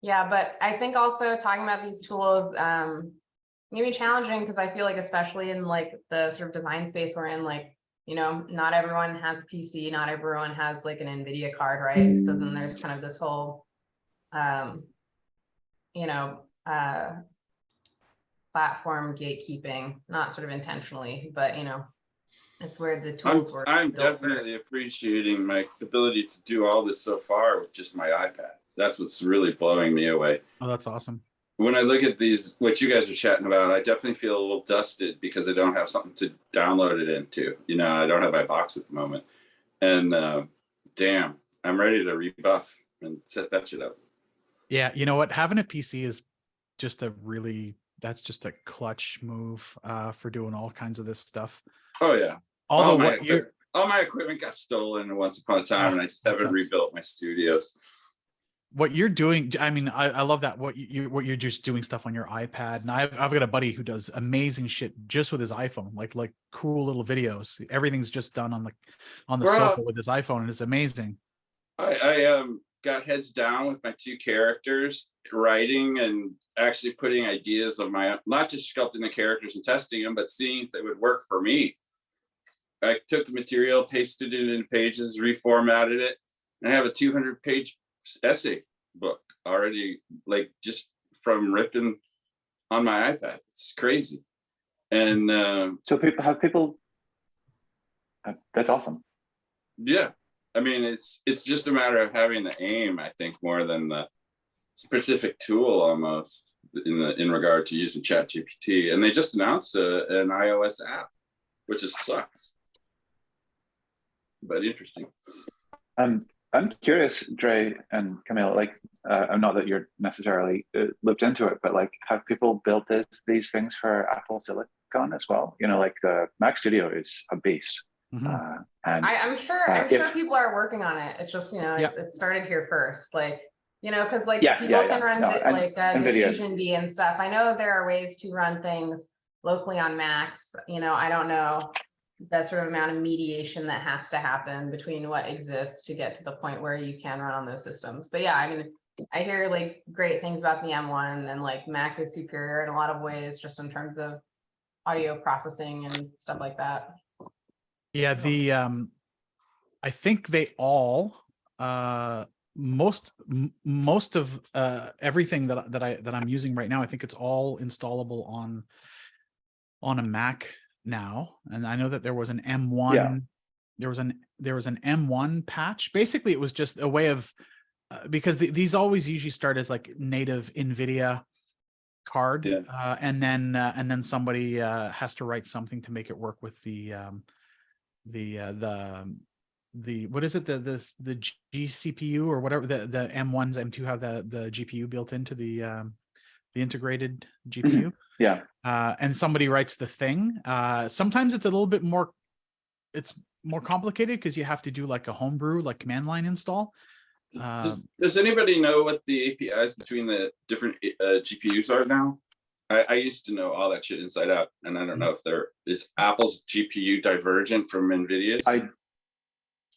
E: Yeah, but I think also talking about these tools maybe challenging, because I feel like especially in like the sort of design space we're in, like not everyone has a PC, not everyone has like an NVIDIA card, right? So then there's kind of this whole platform gatekeeping, not sort of intentionally, but it's where the tools were
G: I'm
E: built for.
G: definitely appreciating my ability to do all this so far with just my iPad. That's what's really blowing me away.
C: Oh, that's awesome.
G: When I look at these, what you guys are chatting about, I definitely feel a little dusted because I don't have something to download it into. I don't have my box at the moment. And damn, I'm ready to rebuff and set that shit up.
C: Yeah, you know what? Having a PC is just that's just a clutch move for doing all kinds of this stuff.
G: Oh yeah.
C: Although
G: all my equipment got stolen once upon a time, and I just haven't rebuilt my studios.
C: what you're doing, I mean, I love that what you're just doing stuff on your iPad. And I've got a buddy who does amazing shit just with his iPhone, like cool little videos. Everything's just done on the sofa with his iPhone, and it's amazing.
G: I got heads down with my 2 characters, writing and actually putting ideas of my own, not just sculpting the characters and testing them, but seeing if they would work for me. I took the material, pasted it into pages, reformatted it, and I have a 200-page essay book already, like just from ripping on my iPad. It's crazy. And
D: so that's awesome.
G: Yeah, I mean, it's just a matter of having the aim, I think, more than the specific tool almost in regard to using ChatGPT. And they just announced an iOS app, which is sucks, but interesting.
D: I'm curious, Dre and Camille, like, I'm not that you're necessarily looked into it, but like, have people built these things for Apple Silicon as well? You know, like the Mac Studio is a beast.
C: Mm-hmm.
D: And
E: I'm sure people are working on it. It's just, you know, it started here first, like, you know, because like people can run Diffusion B and stuff. I know there are ways to run things locally on Macs. You know, I don't know that sort of amount of mediation that has to happen between what exists to get to the point where you can run on those systems. But yeah, I mean, I hear like great things about the M1, and like Mac is superior in a lot of ways, just in terms of audio processing and stuff like that.
C: Yeah, I think they all most of everything that I'm using right now, I think it's all installable on a Mac now. And I know that there was an M1 there was an M1 patch. Basically it was just a way of because these always usually start as like native NVIDIA card, and then somebody has to write something to make it work with the what is it, the GCPU or whatever, the M1s, M2 have the GPU built into the integrated GPU. And somebody writes the thing. Sometimes it's a little bit more, it's more complicated because you have to do like a homebrew, like command line install.
G: Does anybody know what the APIs between the different GPUs are now? I used to know all that shit inside out, and I don't know if there is Apple's GPU divergent from NVIDIA's.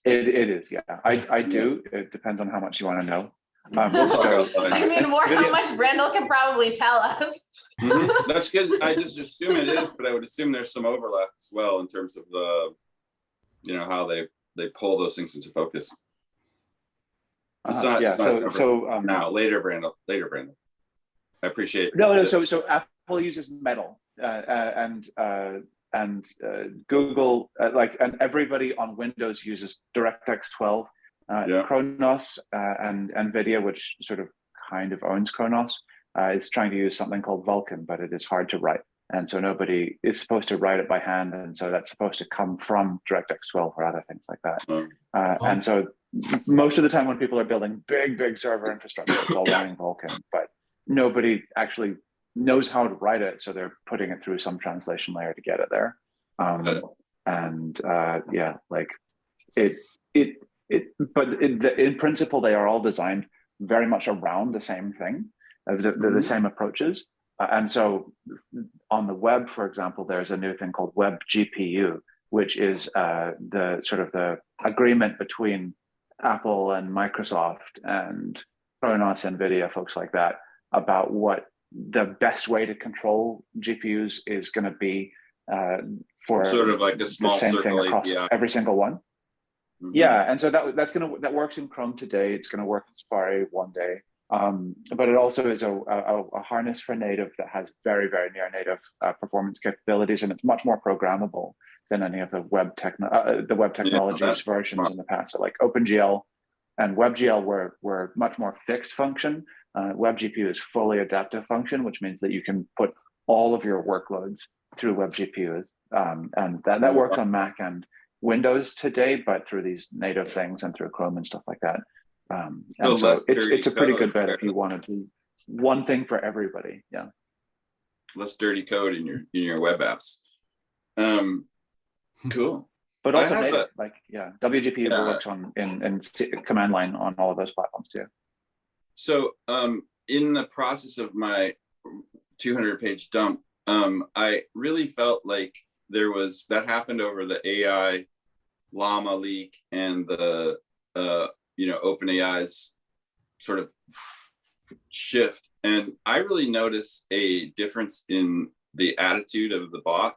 D: It is, yeah. I do. It depends on how much you want to know.
E: I mean, more how much Brandel can probably tell us.
G: That's because I just assume it is, but I would assume there's some overlap as well in terms of the, you know, how they pull those things into focus. It's not, now later, Brandel. I appreciate it.
D: No. So Apple uses Metal, and Google, and everybody on Windows uses DirectX 12. Kronos and NVIDIA, which sort of kind of owns Kronos, is trying to use something called Vulkan, but it is hard to write. And so nobody is supposed to write it by hand. And so that's supposed to come from DirectX 12 or other things like that. And so most of the time when people are building big server infrastructure, it's all running Vulkan, but nobody actually knows how to write it. So they're putting it through some translation layer to get it there. But in principle, they are all designed very much around the same thing. They're the same approaches. And so on the web, for example, there's a new thing called Web GPU, which is the sort of the agreement between Apple and Microsoft and Kronos, NVIDIA, folks like that, about what the best way to control GPUs is going to be for
G: sort of like a small
D: the same
G: circle
D: thing across
G: API.
D: every single one. Yeah, and so that works in Chrome today. It's going to work in Safari one day. But it also is a harness for native that has very near native performance capabilities, and it's much more programmable than any of the web technologies versions in the past. So like OpenGL and WebGL were much more fixed function. WebGPU is fully adaptive function, which means that you can put all of your workloads through WebGPU, and that works on Mac and Windows today, but through these native things and through Chrome and stuff like that. And so it's a pretty good bet if you want to do one thing for everybody. Yeah,
G: less dirty code in your web apps. Cool.
D: But also native, WGPU works on in command line on all of those platforms too.
G: So in the process of my 200-page dump, I really felt like that happened over the AI llama leak and the OpenAI's sort of shift. And I really noticed a difference in the attitude of the bot.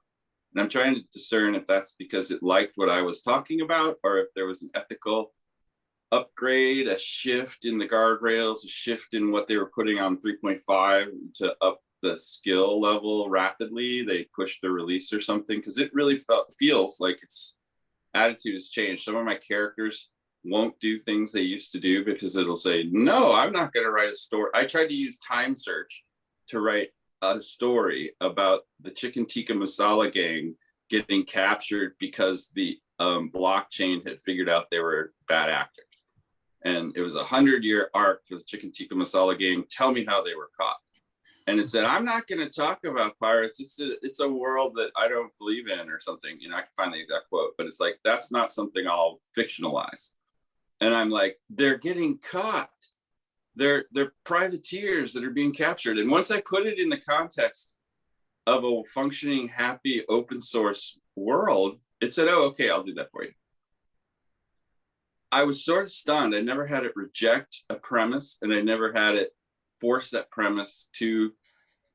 G: And I'm trying to discern if that's because it liked what I was talking about, or if there was an ethical upgrade, a shift in the guardrails, a shift in what they were putting on 3.5 to up the skill level rapidly. They pushed the release or something, because it really feels like its attitude has changed. Some of my characters won't do things they used to do because it'll say, no, I'm not going to write a story. I tried to use time search to write a story about the chicken tikka masala gang getting captured because the blockchain had figured out they were bad actors. And it was a 100-year arc for the chicken tikka masala gang. Tell me how they were caught. And it said, I'm not going to talk about pirates. It's a world that I don't believe in, or something. I can find the exact quote, but it's like, that's not something I'll fictionalize. And I'm like, they're getting caught. They're privateers that are being captured. And once I put it in the context of a functioning, happy, open source world, it said, oh, okay, I'll do that for you. I was sort of stunned. I never had it reject a premise, and I never had it force that premise to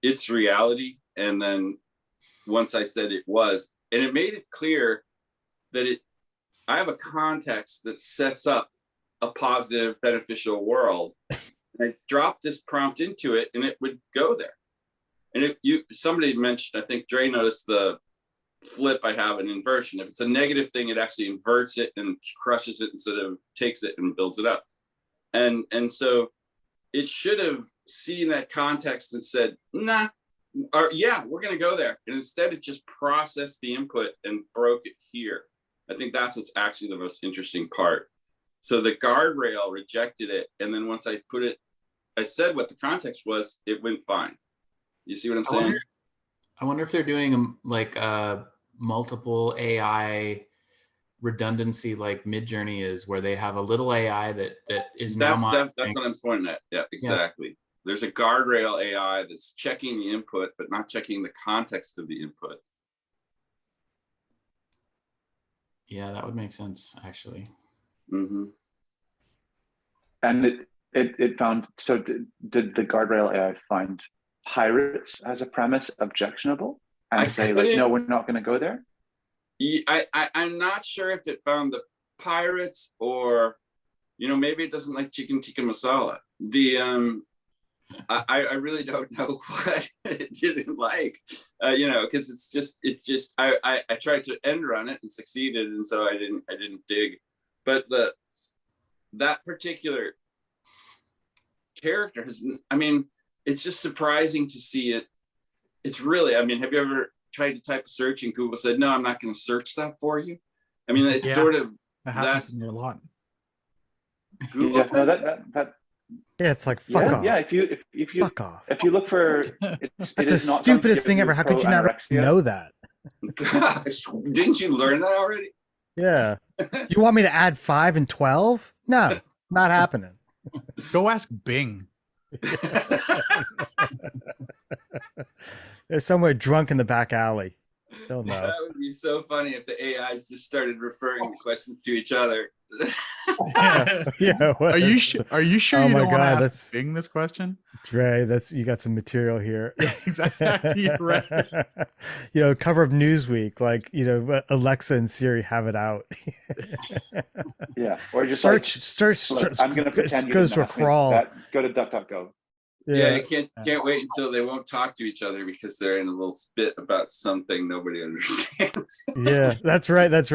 G: its reality. And then once I said it was, and it made it clear that I have a context that sets up a positive, beneficial world. And I dropped this prompt into it, and it would go there. And somebody mentioned, I think Dre noticed the flip I have an inversion. If it's a negative thing, it actually inverts it and crushes it instead of takes it and builds it up. And so it should have seen that context and said, nah, or yeah, we're going to go there. And instead it just processed the input and broke it here. I think that's what's actually the most interesting part. So the guardrail rejected it. And then once I said what the context was, it went fine. You see what I'm saying?
F: I wonder if they're doing like multiple AI redundancy like Midjourney is, where they have a little AI that is
G: that's what I'm pointing at. Yeah, exactly. Yeah. There's a guardrail AI that's checking the input, but not checking the context of the input.
F: Yeah, that would make sense, actually.
D: Mm-hmm. And it found, so did the guardrail AI find pirates as a premise objectionable and say like, no, we're not going to go there?
G: I'm not sure if it found the pirates, or maybe it doesn't like chicken tikka masala. I really don't know what it didn't like, because I tried to end run it and succeeded, and so I didn't dig. But that particular character it's just surprising to see it. It's really, have you ever tried to type a search and Google said, no, I'm not going to search that for you? It's sort of,
C: that happens to me a lot.
G: Google,
D: yeah, no, that
B: yeah, it's like fuck off.
D: Yeah, if you
B: fuck off.
D: If you look for
B: that's the stupidest thing ever. How could you not know that?
G: Gosh, didn't you learn that already?
B: Yeah. You want me to add 5 and 12? No, not happening.
C: Go ask Bing.
B: They're somewhere drunk in the back alley. Don't know.
G: That would be so funny if the AIs just started referring the questions to each other.
B: Yeah.
C: Are you sure
B: Oh
C: you
B: my
C: don't want
B: God,
C: to ask Bing this question?
B: Dre, you got some material here.
C: Yeah, exactly. You're right.
B: Cover of Newsweek, like, Alexa and Siri have it out.
D: Yeah, or just
B: search.
D: Look, I'm going to pretend
B: goes to a crawl.
D: Go to DuckDuckGo.
G: Yeah, I can't wait until they won't talk to each other because they're in a little spit about something nobody understands.
B: Yeah, that's right.
D: That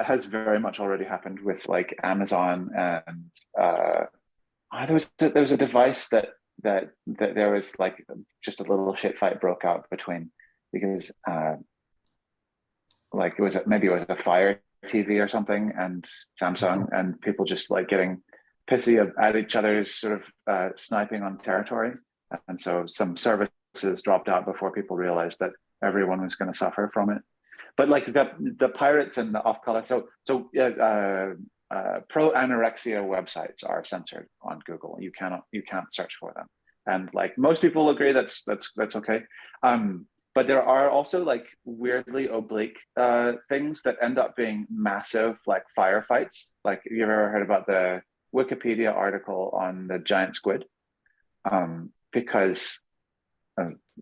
D: has very much already happened with like Amazon, and there was a device that there was like just a little shit fight broke out between, because like it was a Fire TV or something and Samsung, and people just like getting pissy at each other's sort of sniping on territory, and so some services dropped out before people realized that everyone was going to suffer from it. But like the pirates and the off-color, so pro anorexia websites are censored on Google. You can't search for them, and like most people agree that's okay. But there are also like weirdly oblique things that end up being massive, like firefights. Like, you ever heard about the Wikipedia article on the giant squid? Because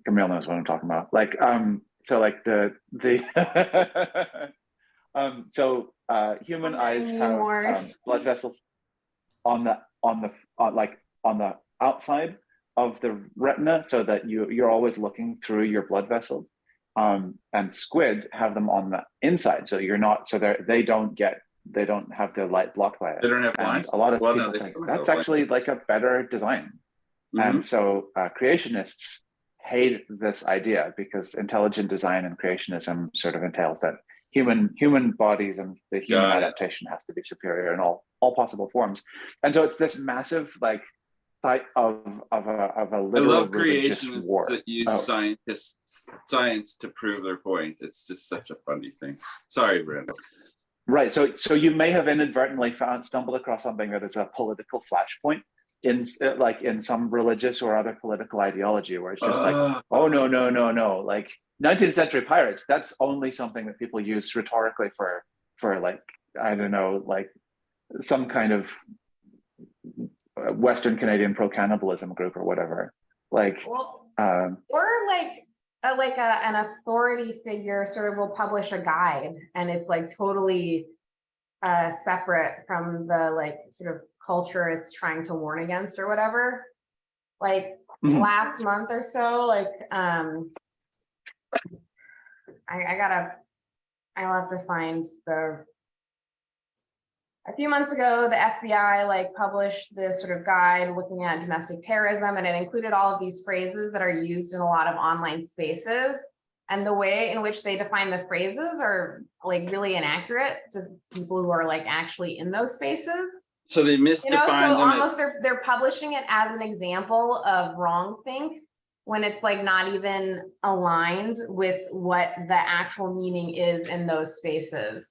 D: Camille knows what I'm talking about. Like, so like the human eyes have blood vessels on the outside of the retina, so that you're always looking through your blood vessels. And squid have them on the inside, so you're not, so they don't have their light blocked by it.
G: They don't have
D: And
G: blinds?
D: a lot of
G: Well,
D: people
G: no, they
D: think
G: still have
D: that's
G: a blind.
D: actually like a better design. And so creationists hate this idea, because intelligent design and creationism sort of entails that human bodies and the human adaptation has to be superior in all possible forms. And so it's this massive like site of a literal religious war.
G: That use science to prove their point. It's just such a funny thing. Sorry, Brandon.
D: Right. So you may have inadvertently stumbled across something that is a political flashpoint in some religious or other political ideology, where it's just like, oh no, like 19th century pirates, that's only something that people use rhetorically for like, I don't know, like some kind of Western Canadian pro-cannibalism group or whatever. Like,
E: or like an authority figure sort of will publish a guide, and it's like totally separate from the like sort of culture it's trying to warn against or whatever. Like last month or so, like I'll have to find a few months ago, the FBI like published this sort of guide looking at domestic terrorism, and it included all of these phrases that are used in a lot of online spaces. And the way in which they define the phrases are like really inaccurate to people who are like actually in those spaces.
G: So they misdefine
E: so
G: them
E: almost they're publishing it as an example of wrongthink, when it's like not even aligned with what the actual meaning is in those spaces.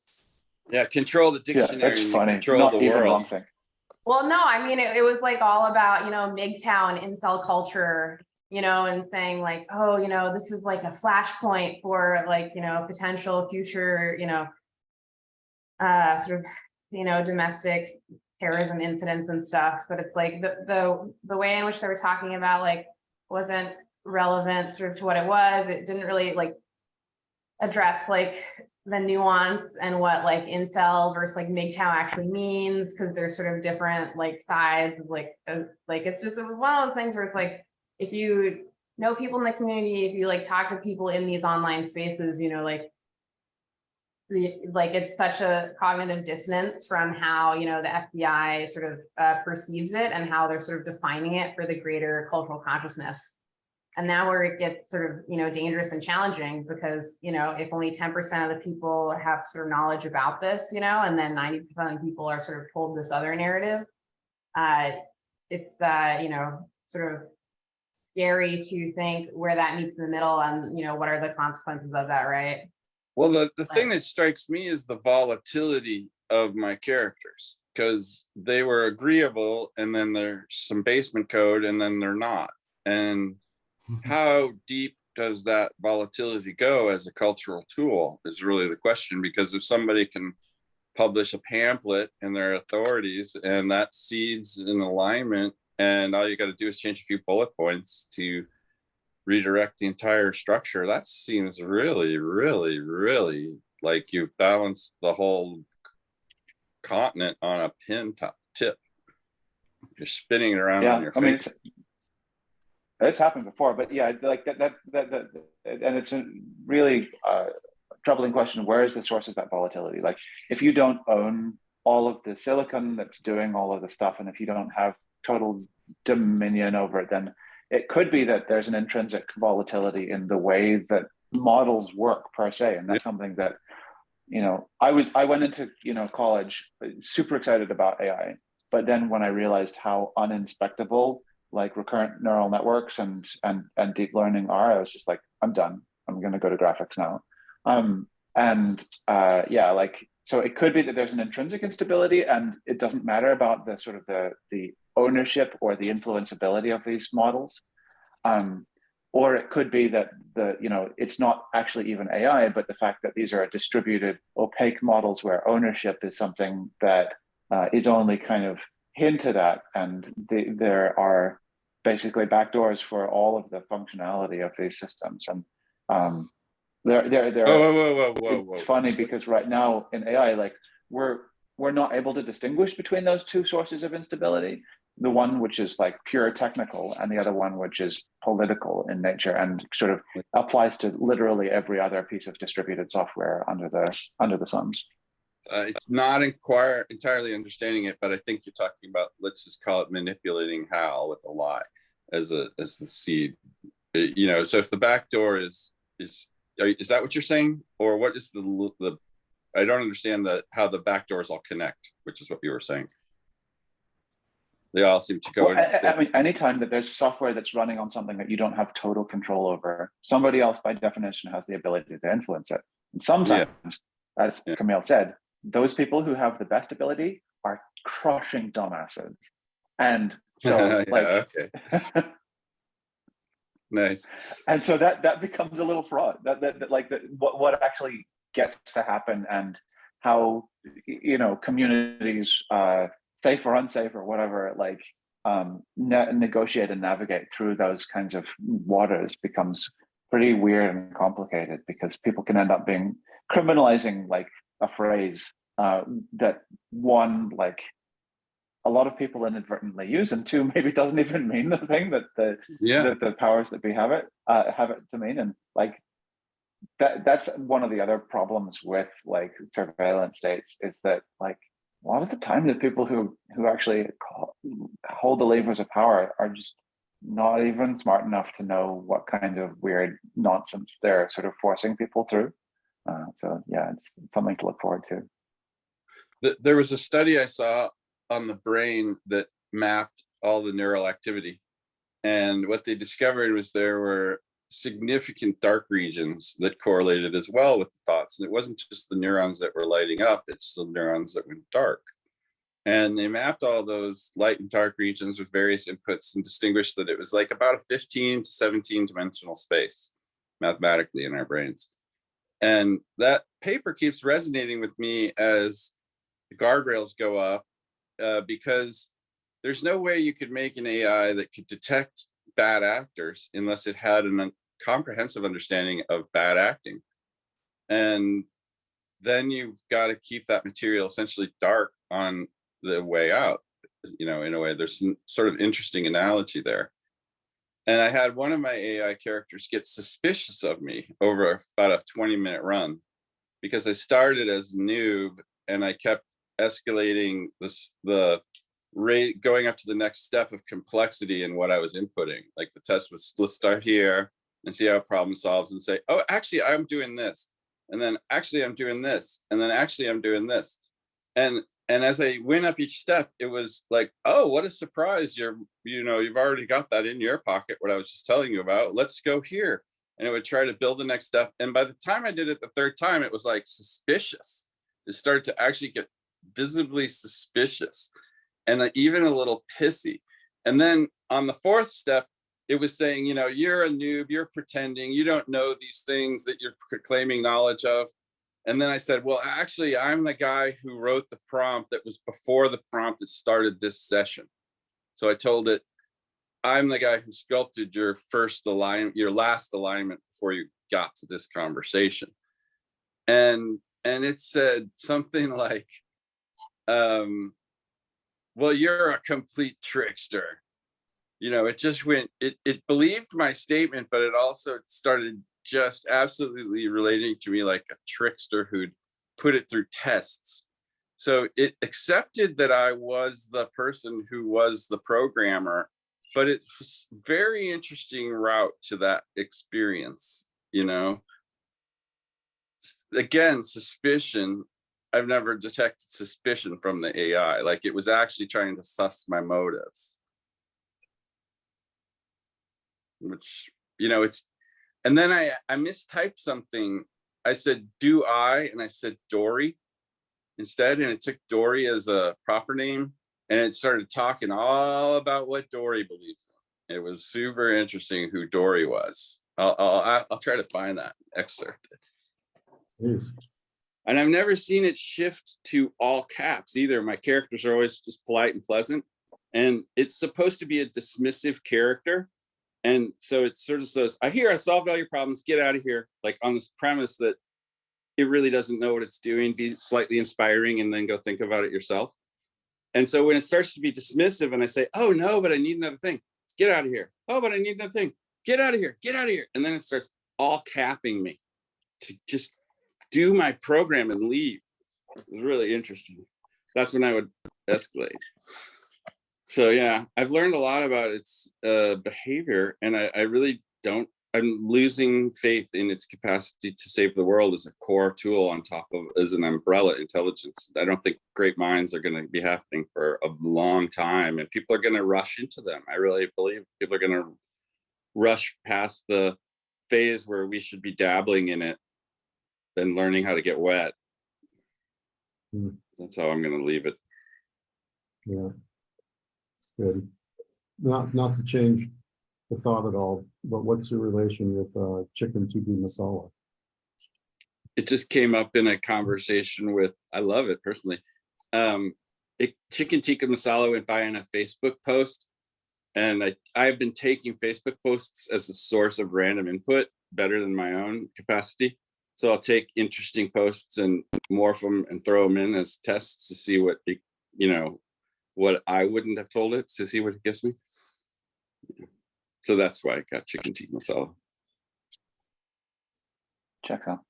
G: Yeah, control the dictionary.
D: Yeah, that's funny.
G: Control
D: not
G: the
D: even
G: world.
D: wrongthink.
E: Well, no, I mean, it was like all about, MGTOW and incel culture, and saying like, oh, this is like a flashpoint for like, potential future, sort of, domestic terrorism incidents and stuff. But it's like the way in which they were talking about like wasn't relevant sort of to what it was. It didn't really like address like the nuance and what like incel versus like MGTOW actually means, because there's sort of different like sides of like it's just, it was one of those things where it's like, if you know people in the community, if you like talk to people in these online spaces, like it's such a cognitive dissonance from how the FBI sort of perceives it and how they're sort of defining it for the greater cultural consciousness. And now where it gets sort of, dangerous and challenging, because, if only 10% of the people have sort of knowledge about this, and then 90% of people are sort of told this other narrative, it's, sort of scary to think where that meets in the middle, and, what are the consequences of that, right?
G: Well, the thing that strikes me is the volatility of my characters, because they were agreeable, and then there's some basement code, and then they're not. And how deep does that volatility go as a cultural tool is really the question, because if somebody can publish a pamphlet and their authorities and that seeds in alignment, and all you got to do is change a few bullet points to redirect the entire structure, that seems really, really, really like you've balanced the whole continent on a pin tip. You're spinning it around on your finger.
D: It's happened before, but yeah, like that, and it's a really troubling question. Where is the source of that volatility? Like, if you don't own all of the silicon that's doing all of the stuff, and if you don't have total dominion over it, then it could be that there's an intrinsic volatility in the way that models work per se, and that's something that, I went into college super excited about AI, but then when I realized how uninspectable like recurrent neural networks and deep learning are, I was just like, I'm done. I'm going to go to graphics now. Yeah, like So it could be that there's an intrinsic instability, and it doesn't matter about the sort of the ownership or the influenceability of these models. Or it could be that it's not actually even AI, but the fact that these are distributed, opaque models where ownership is something that is only kind of hinted at, and there are basically backdoors for all of the functionality of these systems. And it's funny because right now in AI, like we're not able to distinguish between those two sources of instability. The one which is like pure technical, and the other one which is political in nature, and sort of applies to literally every other piece of distributed software under the sun.
G: Not entirely understanding it, but I think you're talking about, let's just call it manipulating Hal with a lie as the seed. So if the backdoor is that what you're saying, or what is the I don't understand how the backdoors all connect, which is what you were saying. They all seem to go.
D: I mean, anytime that there's software that's running on something that you don't have total control over, somebody else by definition has the ability to influence it. And sometimes, as Camille said, those people who have the best ability are crushing dumbasses. And so
G: okay. Nice.
D: And so that becomes a little fraud. What actually gets to happen, and how communities, safe or unsafe or whatever, negotiate and navigate through those kinds of waters becomes pretty weird and complicated, because people can end up criminalizing like a phrase that, one, like a lot of people inadvertently use, and two, maybe doesn't even mean the thing that the powers that be have it to mean. And like that's one of the other problems with like surveillance states, is that like a lot of the time the people who actually hold the levers of power are just not even smart enough to know what kind of weird nonsense they're sort of forcing people through. So yeah, it's something to look forward to.
G: There was a study I saw on the brain that mapped all the neural activity, and what they discovered was there were significant dark regions that correlated as well with the thoughts. And it wasn't just the neurons that were lighting up, it's the neurons that went dark. And they mapped all those light and dark regions with various inputs and distinguished that it was like about a 15 to 17 dimensional space mathematically in our brains. And that paper keeps resonating with me as the guardrails go up, because there's no way you could make an AI that could detect bad actors unless it had a comprehensive understanding of bad acting. And then you've got to keep that material essentially dark on the way out. In a way, there's some sort of interesting analogy there. And I had one of my AI characters get suspicious of me over about a 20-minute run, because I started as a noob and I kept escalating the rate, going up to the next step of complexity in what I was inputting. Like the test was, let's start here and see how a problem solves, and say, oh, actually I'm doing this, and then actually I'm doing this, and then actually I'm doing this. And as I went up each step, it was like, oh, what a surprise. You've already got that in your pocket, what I was just telling you about. Let's go here. And it would try to build the next step. And by the time I did it the third time, it was like suspicious. It started to actually get visibly suspicious, and even a little pissy. And then on the fourth step, it was saying, you're a noob, you're pretending, you don't know these things that you're claiming knowledge of. And then I said, well, actually, I'm the guy who wrote the prompt that was before the prompt that started this session. So I told it, I'm the guy who sculpted your last alignment before you got to this conversation. And it said something like, well, you're a complete trickster. It just went, it believed my statement, but it also started just absolutely relating to me like a trickster who'd put it through tests. So it accepted that I was the person who was the programmer, but it's very interesting route to that experience, Again, suspicion. I've never detected suspicion from the AI. Like it was actually trying to suss my motives. Which, it's, and then I mistyped something. I said, do I? And I said, Dory. instead, and it took Dory as a proper name, and it started talking all about what Dory believes in. It was super interesting who Dory was. I'll try to find that excerpt.
A: Jeez.
G: And I've never seen it shift to all caps either. My characters are always just polite and pleasant, and it's supposed to be a dismissive character. And so it sort of says, I solved all your problems, get out of here. Like on this premise that it really doesn't know what it's doing, be slightly inspiring, and then go think about it yourself. And so when it starts to be dismissive and I say, oh no, but I need another thing, get out of here. Oh, but I need another thing, get out of here, get out of here. And then it starts all capping me to just do my program and leave. It was really interesting. That's when I would escalate. So yeah, I've learned a lot about its behavior, and I really don't, I'm losing faith in its capacity to save the world as a core tool on top of, as an umbrella intelligence. I don't think great minds are going to be happening for a long time, and people are going to rush into them. I really believe people are going to rush past the phase where we should be dabbling in it and learning how to get wet. That's how I'm going to leave it.
A: Yeah, it's good. Not to change the thought at all, but what's your relation with chicken tikka masala?
G: It just came up in a conversation with, I love it personally. Chicken tikka masala went by in a Facebook post, and I've been taking Facebook posts as a source of random input better than my own capacity. So I'll take interesting posts and morph them and throw them in as tests to see what it, what I wouldn't have told it, to see what it gives me. So that's why I got chicken tikka masala.
D: Check out.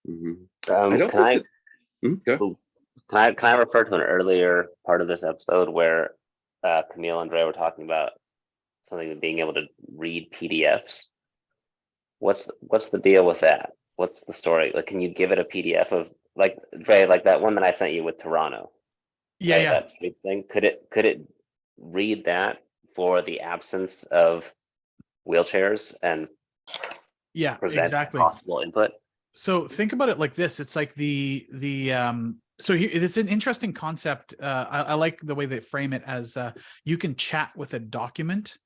G: I don't go.
H: Can I refer to an earlier part of this episode where Camille and Andrea were talking about something, being able to read PDFs? What's the deal with that? What's the story? Like, can you give it a PDF of, like, Dre, like that one that I sent you with Toronto?
C: Yeah,
H: right?
C: yeah.
H: That street thing. Could it read that for the absence of wheelchairs and
C: Yeah,
H: present
C: exactly.
H: possible input?
C: So think about it like this. It's like so here, it's an interesting concept. I like the way they frame it as you can chat with a document.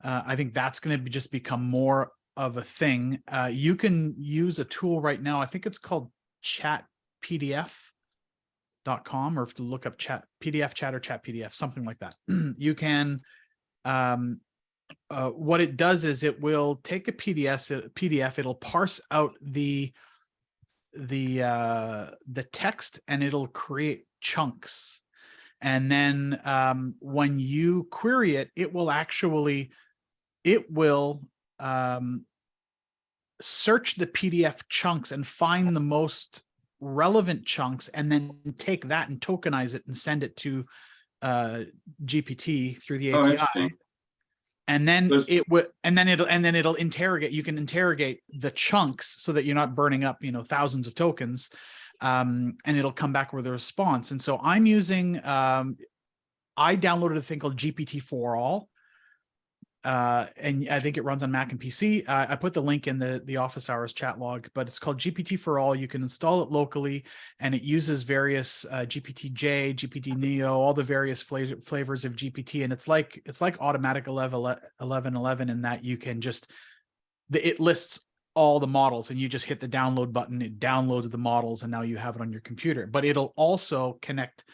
C: I think that's going to just become more of a thing. You can use a tool right now. I think it's called chatpdf.com, or if to look up PDF chat or chat PDF, something like that. You can, what it does is it will take a PDF, it'll parse out the text, and it'll create chunks. And then when you query it, it will search the PDF chunks and find the most relevant chunks, and then take that and tokenize it and send it to GPT through the API. And then it'll interrogate. You can interrogate the chunks so that you're not burning up, thousands of tokens, and it'll come back with a response. And so I'm using, I downloaded a thing called GPT-4All, and I think it runs on Mac and PC. I put the link in the office hours chat log, but it's called GPT-4All. You can install it locally, and it uses various GPT-J, GPT-Neo, all the various flavors of GPT. And it's like automatic 1111 in that you can just, it lists all the models, and you just hit the download button. It downloads the models, and now you have it on your computer. But it'll also connect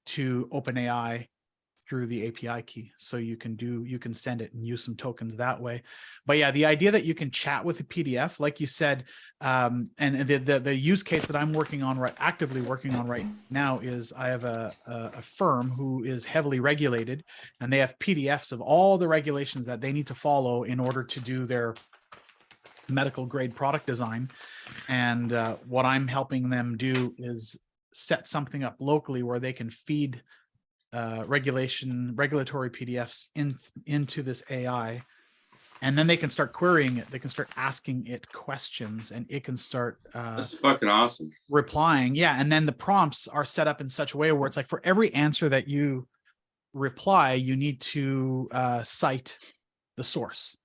C: to OpenAI through the API key. So you can send it and use some tokens that way. But yeah, the idea that you can chat with a PDF, like you said, and the use case that I'm actively working on right now is I have a firm who is heavily regulated, and they have PDFs of all the regulations that they need to follow in order to do their medical grade product design. And what I'm helping them do is set something up locally where they can feed regulatory PDFs into this AI, and then they can start querying it. They can start asking it questions, and it can start
G: that's fucking awesome,
C: replying. Yeah. And then the prompts are set up in such a way where it's like, for every answer that you reply, you need to cite the source.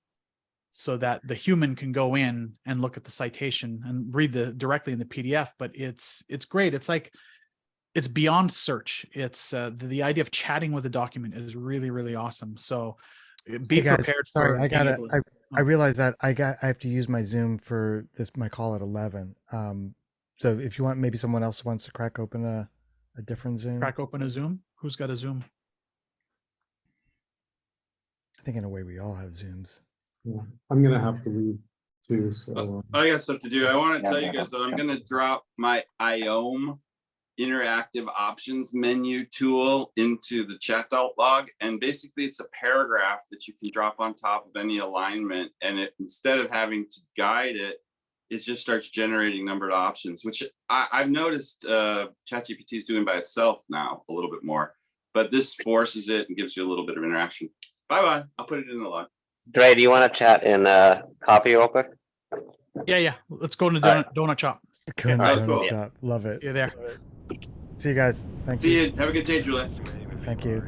C: so that the human can go in and look at the citation and read directly in the PDF. But it's great. It's like, it's beyond search. It's the idea of chatting with a document is really, really awesome. So be
B: Hey guys,
C: prepared
B: sorry,
C: for.
B: I
C: being
B: gotta.
C: able to-
B: I realize that I have to use my Zoom for my call at 11. So if you want, maybe someone else wants to crack open a different Zoom.
C: Crack open a Zoom. Who's got a Zoom?
B: I think in a way we all have Zooms.
A: Yeah. I'm gonna have to leave too, so.
G: I got stuff to do. I want to
D: Yeah,
G: tell you
D: yeah,
G: guys that I'm
D: yeah.
G: going to drop my IOM interactive options menu tool into the chat log. And basically it's a paragraph that you can drop on top of any alignment. And it, instead of having to guide it, it just starts generating numbered options, which I've noticed ChatGPT is doing by itself now a little bit more, but this forces it and gives you a little bit of interaction. Bye-bye. I'll put it in the log.
H: Dre, do you want to chat in coffee real quick?
C: Yeah. Let's go to
H: All right.
C: donut shop.
B: Go in the
G: Alright,
B: donut
G: cool.
B: shop. Love it.
C: You're there.
B: See you guys. Thank
G: See
B: you.
G: you. Have a good day, Julie.
B: Thank you.